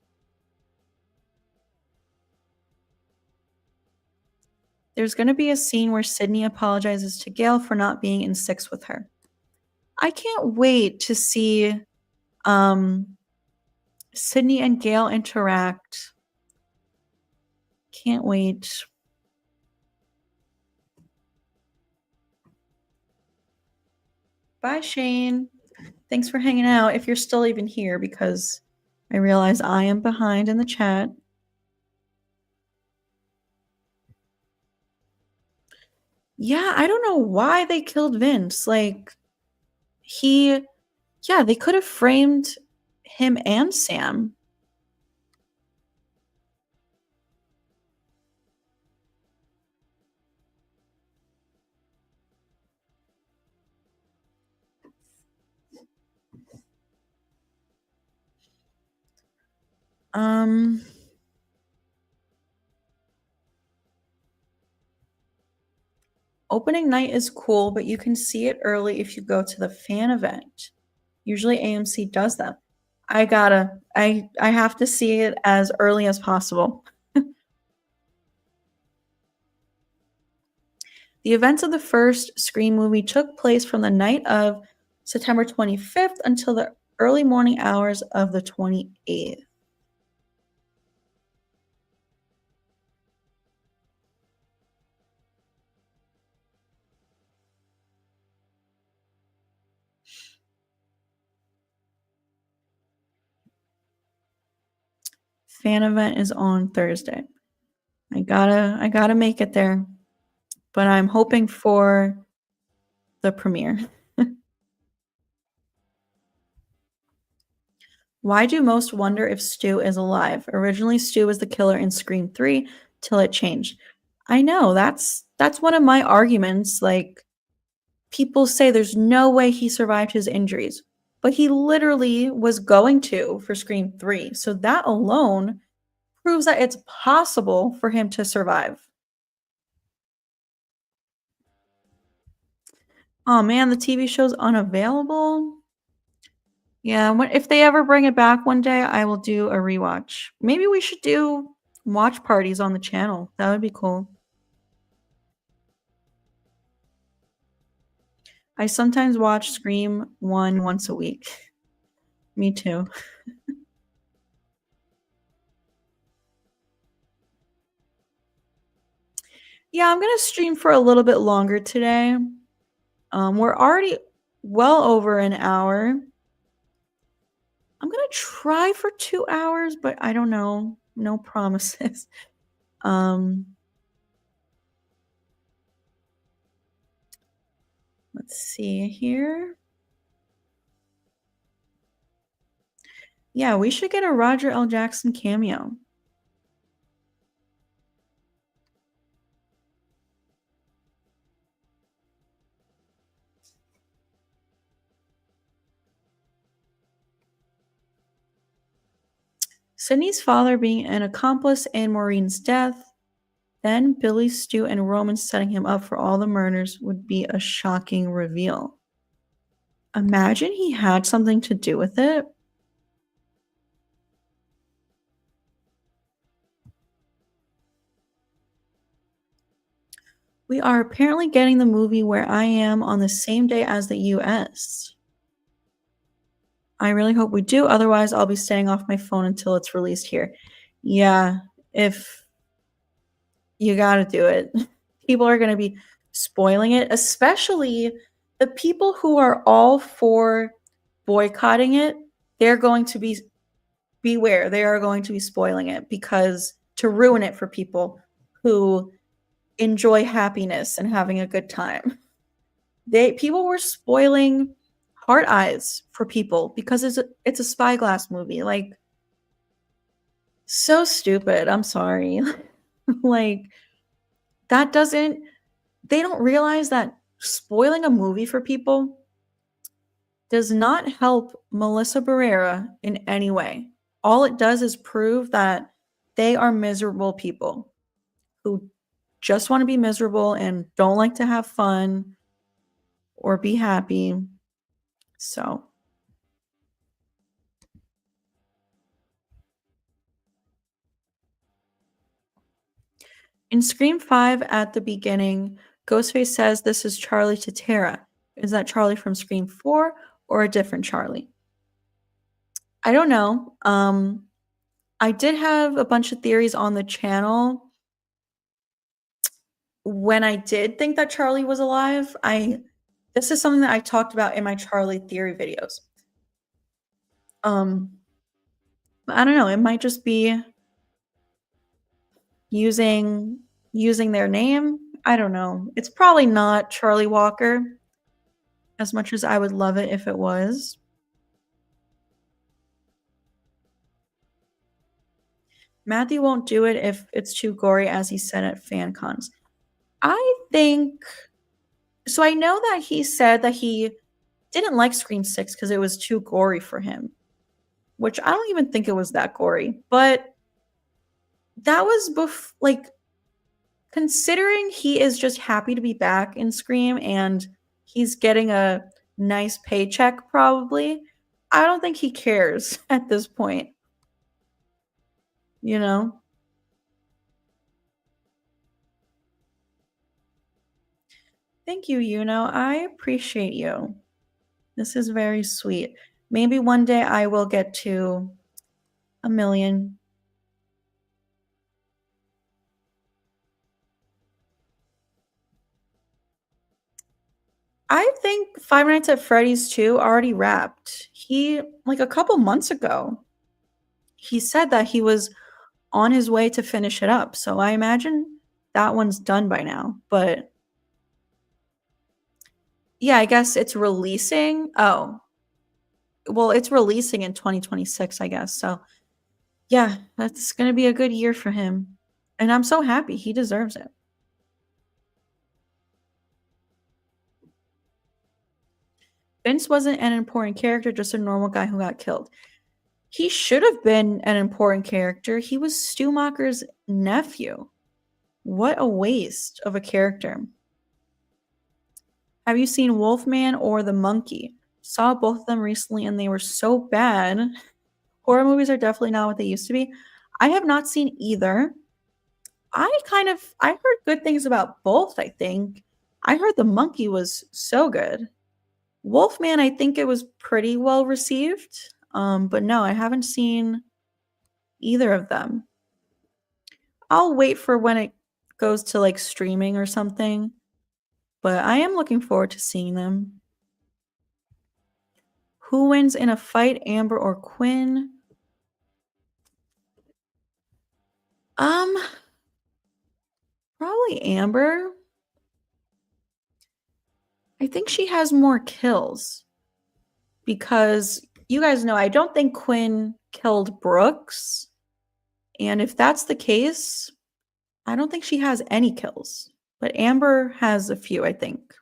There's going to be a scene where Sidney apologizes to Gale for not being in 6 with her. I can't wait to see Sidney and Gale interact. Can't wait. Bye, Shane. Thanks for hanging out if you're still even here, because I realize I am behind in the chat. Yeah, I don't know why they killed Vince. Like, they could have framed him and Sam. Opening night is cool, but you can see it early if you go to the fan event. Usually AMC does them. I have to see it as early as possible. The events of the first Scream movie took place from the night of September 25th until the early morning hours of the 28th. Fan event is on Thursday. I gotta make it there, but I'm hoping for the premiere. Why do most wonder if Stu is alive? Originally, Stu was the killer in Scream 3 till it changed. I know, that's one of my arguments. Like, people say there's no way he survived his injuries, but he literally was going to for Scream 3. So that alone proves that it's possible for him to survive. Oh man, the TV show's unavailable. Yeah, if they ever bring it back one day, I will do a rewatch. Maybe we should do watch parties on the channel. That would be cool. I sometimes watch Scream 1 once a week. Me too. Yeah, I'm gonna stream for a little bit longer today. We're already well over an hour. I'm gonna try for 2 hours, but I don't know. No promises. Let's see here. Yeah, we should get a Roger L. Jackson cameo. Sidney's father being an accomplice in Maureen's death, then Billy, Stu, and Roman setting him up for all the murders would be a shocking reveal. Imagine he had something to do with it. We are apparently getting the movie Where I Am on the same day as the US. I really hope we do. Otherwise, I'll be staying off my phone until it's released here. Yeah, if you gotta do it. People are going to be spoiling it, especially the people who are all for boycotting it. They're going to beware. They are going to be spoiling it because to ruin it for people who enjoy happiness and having a good time. People were spoiling Heart Eyes for people because it's a Spyglass movie. Like, so stupid. I'm sorry. Like, that doesn't they don't realize that spoiling a movie for people does not help Melissa Barrera in any way. All it does is prove that they are miserable people who just want to be miserable and don't like to have fun or be happy. So, In Scream 5 at the beginning, Ghostface says this is Charlie to Tara. Is that Charlie from Scream 4 or a different Charlie? I don't know. I did have a bunch of theories on the channel when I did think that Charlie was alive. This is something that I talked about in my Charlie theory videos. I don't know, it might just be using their name. I don't know. It's probably not Charlie Walker, as much as I would love it if it was. Matthew won't do it if it's too gory, as he said at fan cons. I think so. I know that he said that he didn't like Scream 6 because it was too gory for him, which I don't even think it was that gory. But that was like, considering he is just happy to be back in Scream and he's getting a nice paycheck, probably. I don't think he cares at this point. You know? Thank you, Yuno. I appreciate you. This is very sweet. Maybe one day I will get to 1,000,000. I think Five Nights at Freddy's 2 already wrapped. Like a couple months ago, he said that he was on his way to finish it up. So I imagine that one's done by now. But yeah, I guess it's releasing. Oh, well, it's releasing in 2026, I guess. So yeah, that's going to be a good year for him. And I'm so happy. He deserves it. Vince wasn't an important character, just a normal guy who got killed. He should have been an important character. He was Stu Macher's nephew. What a waste of a character. Have you seen Wolfman or The Monkey? Saw both of them recently and they were so bad. Horror movies are definitely not what they used to be. I have not seen either. I heard good things about both, I think. I heard The Monkey was so good. Wolfman, I think it was pretty well received. But no, I haven't seen either of them. I'll wait for when it goes to like streaming or something. But I am looking forward to seeing them. Who wins in a fight, Amber or Quinn? Probably Amber. I think she has more kills because you guys know I don't think Quinn killed Brooks. And if that's the case, I don't think she has any kills. But Amber has a few, I think.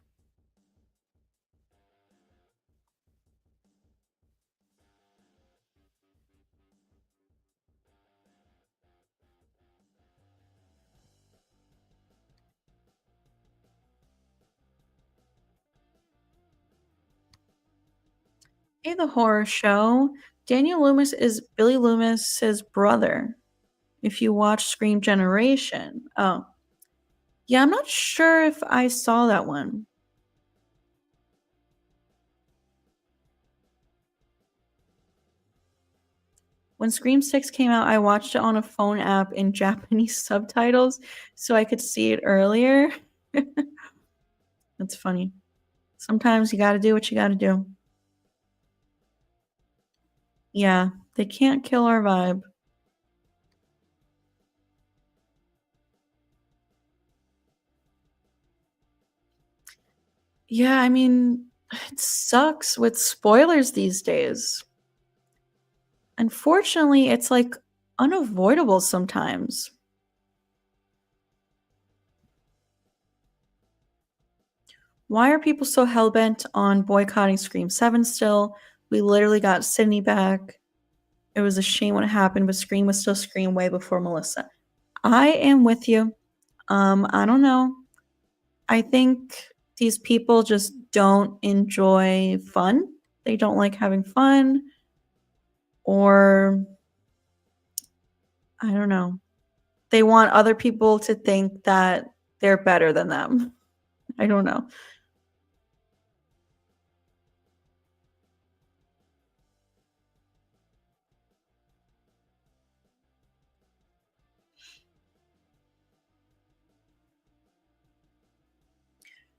Hey, the horror show. Daniel Loomis is Billy Loomis's brother. If you watch Scream Generation. Oh. Yeah, I'm not sure if I saw that one. When Scream 6 came out, I watched it on a phone app in Japanese subtitles so I could see it earlier. That's funny. Sometimes you gotta do what you gotta do. Yeah, they can't kill our vibe. Yeah, I mean, it sucks with spoilers these days. Unfortunately, it's like unavoidable sometimes. Why are people so hellbent on boycotting Scream 7 still? We literally got Sidney back. It was a shame when it happened, but Scream was still Scream way before Melissa. I am with you. I don't know. I think these people just don't enjoy fun. They don't like having fun. Or I don't know. they want other people to think that they're better than them. I don't know.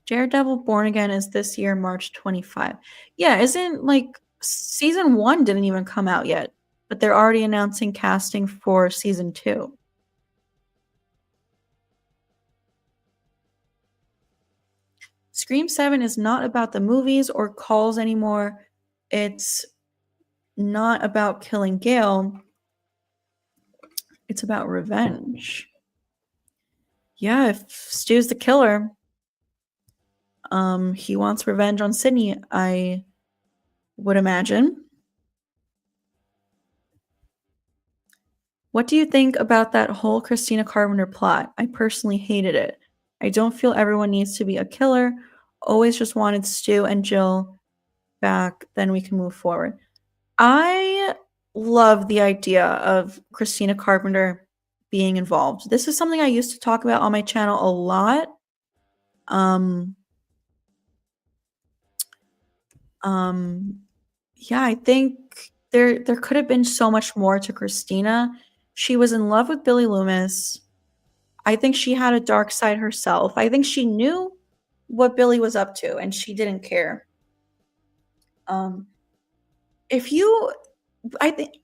Daredevil Born Again is this year, March 25. Yeah, isn't like season 1 didn't even come out yet, but they're already announcing casting for season 2. Scream 7 is not about the movies or calls anymore. It's not about killing Gale. It's about revenge. Yeah, if Stu's the killer, he wants revenge on Sidney, I would imagine. What do you think about that whole Christina Carpenter plot? I personally hated it. I don't feel everyone needs to be a killer. Always just wanted Stu and Jill back, then we can move forward. I love the idea of Christina Carpenter being involved. This is something I used to talk about on my channel a lot. Yeah, I think there could have been so much more to Christina. She was in love with Billy Loomis. I think she had a dark side herself. I think she knew what Billy was up to and she didn't care. Um if you I think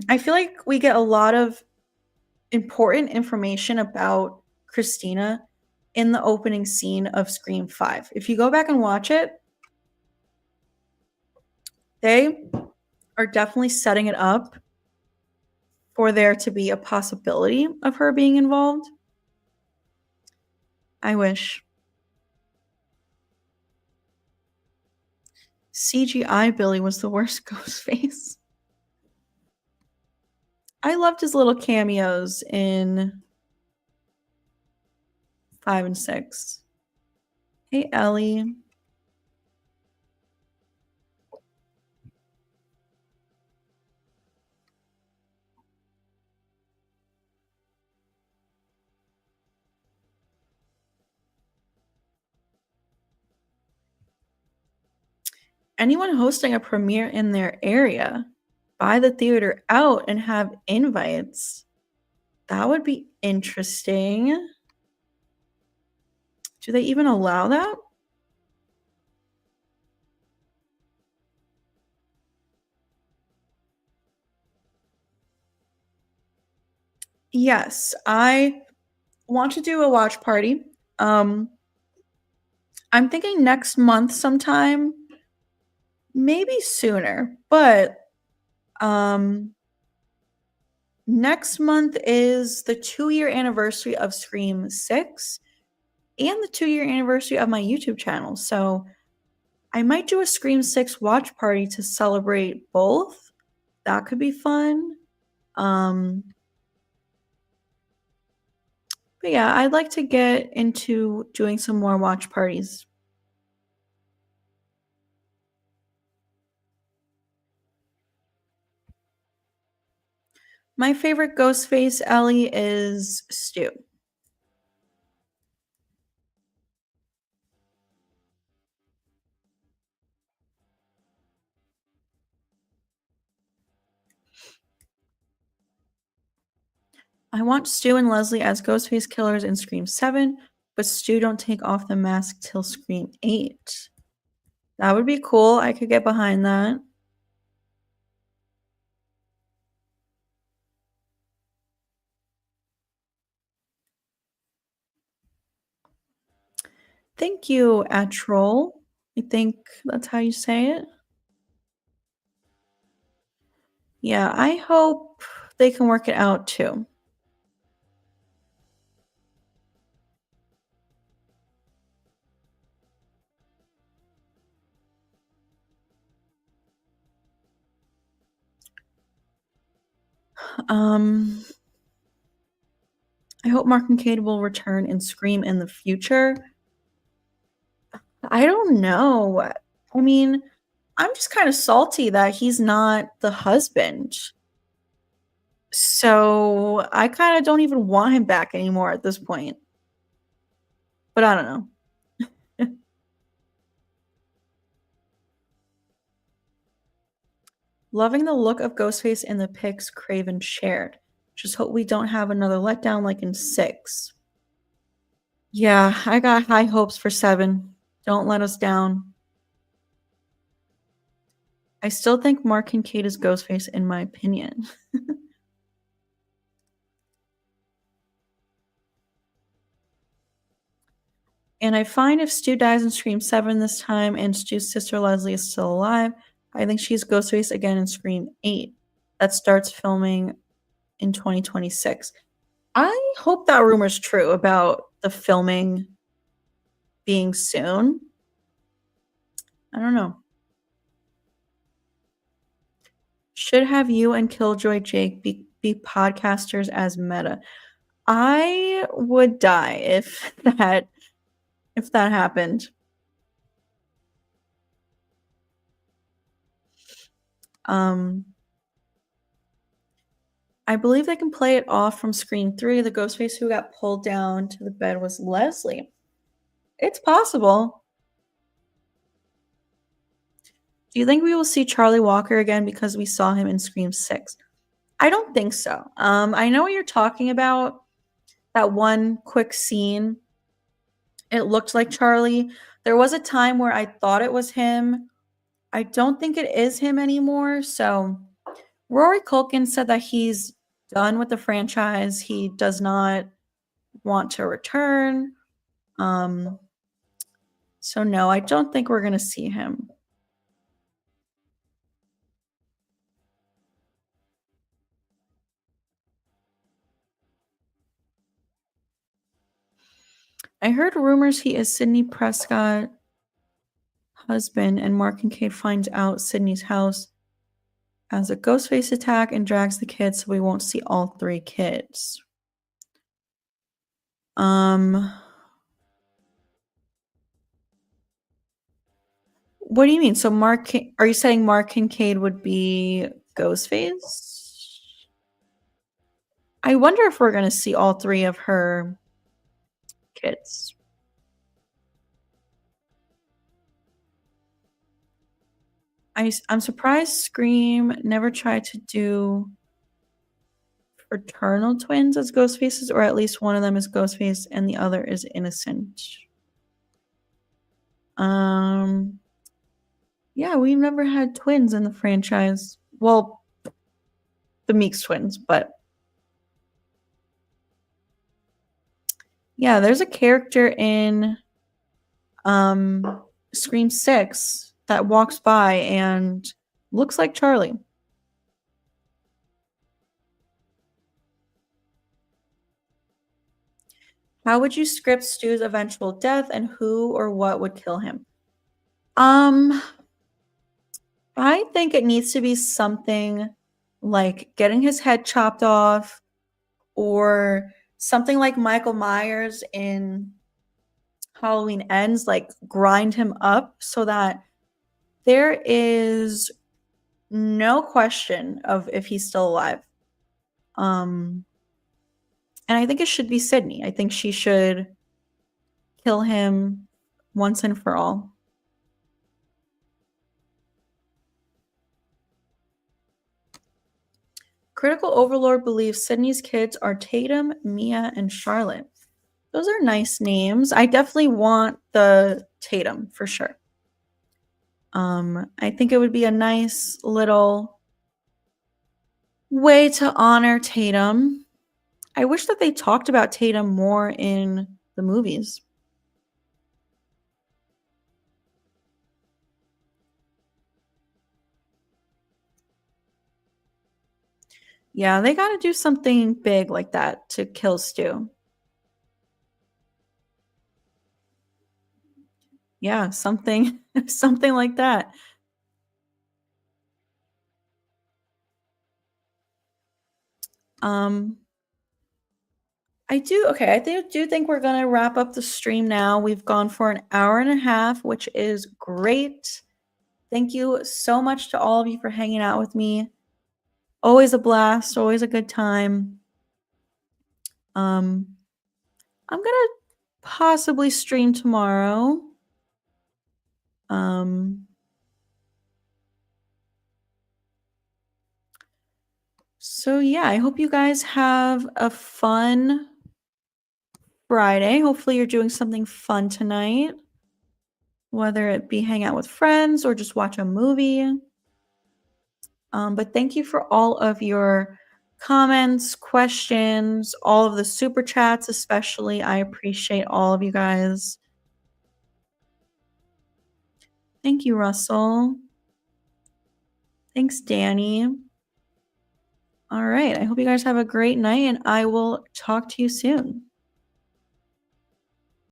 I feel like we get a lot of important information about Christina in the opening scene of Scream 5. If you go back and watch it, they are definitely setting it up for there to be a possibility of her being involved. I wish. CGI Billy was the worst Ghostface. I loved his little cameos in 5 and 6. Hey, Ellie. Anyone hosting a premiere in their area, buy the theater out and have invites. That would be interesting. Do they even allow that? Yes, I want to do a watch party. I'm thinking next month sometime, maybe sooner, but next month is the 2-year anniversary of Scream 6 and the 2-year anniversary of my YouTube channel. So I might do a Scream 6 watch party to celebrate both. That could be fun. But yeah, I'd like to get into doing some more watch parties. My favorite Ghostface Ellie is Stu. I want Stu and Leslie as Ghostface killers in Scream 7, but Stu don't take off the mask till Scream 8. That would be cool. I could get behind that. Thank you, Atrol. I think that's how you say it. Yeah, I hope they can work it out too. I hope Mark and Cade will return and Scream in the future. I don't know. I mean, I'm just kind of salty that he's not the husband. So I kind of don't even want him back anymore at this point. But I don't know. Loving the look of Ghostface in the pics Craven shared. Just hope we don't have another letdown like in 6. Yeah, I got high hopes for 7. Don't let us down. I still think Mark Kincaid is Ghostface in my opinion. And I find if Stu dies in Scream 7 this time and Stu's sister Leslie is still alive, I think she's Ghostface again in Scream 8. That starts filming in 2026. I hope that rumor's true about the filming being soon. I don't know. Should have you and Killjoy Jake be podcasters as meta. I would die if that happened. I believe they can play it off from Scream 3. The Ghostface who got pulled down to the bed was Leslie. It's possible. Do you think we will see Charlie Walker again because we saw him in Scream 6? I don't think so. I know what you're talking about. That one quick scene. It looked like Charlie. There was a time where I thought it was him. I don't think it is him anymore. So Rory Culkin said that he's done with the franchise. He does not want to return. So no, I don't think we're going to see him. I heard rumors he is Sidney Prescott husband, and Mark Kincaid finds out Sidney's house as a Ghostface attack and drags the kids, so we won't see all 3 kids. What do you mean? So are you saying Mark Kincaid would be Ghostface? I wonder if we're going to see all 3 of her kids. I'm surprised Scream never tried to do fraternal twins as Ghostfaces, or at least one of them is Ghostface and the other is innocent. Yeah, we've never had twins in the franchise. Well, the Meeks twins, but yeah, there's a character in Scream 6 that walks by and looks like Charlie. How would you script Stu's eventual death and who or what would kill him? I think it needs to be something like getting his head chopped off or something like Michael Myers in Halloween Ends, like grind him up so that there is no question of if he's still alive. And I think it should be Sidney. I think she should kill him once and for all. Critical Overlord believes Sidney's kids are Tatum, Mia, and Charlotte. Those are nice names. I definitely want the Tatum for sure. I think it would be a nice little way to honor Tatum. I wish that they talked about Tatum more in the movies. Yeah, they got to do something big like that to kill Stu. Yeah, something something like that. I do think we're gonna wrap up the stream now. We've gone for an hour and a half, which is great. Thank you so much to all of you for hanging out with me. Always a blast, always a good time. I'm gonna possibly stream tomorrow. So yeah, I hope you guys have a fun Friday. Hopefully you're doing something fun tonight, whether it be hang out with friends or just watch a movie. But thank you for all of your comments, questions, all of the super chats, especially. I appreciate all of you guys. Thank you, Russell. Thanks, Danny. All right. I hope you guys have a great night, and I will talk to you soon.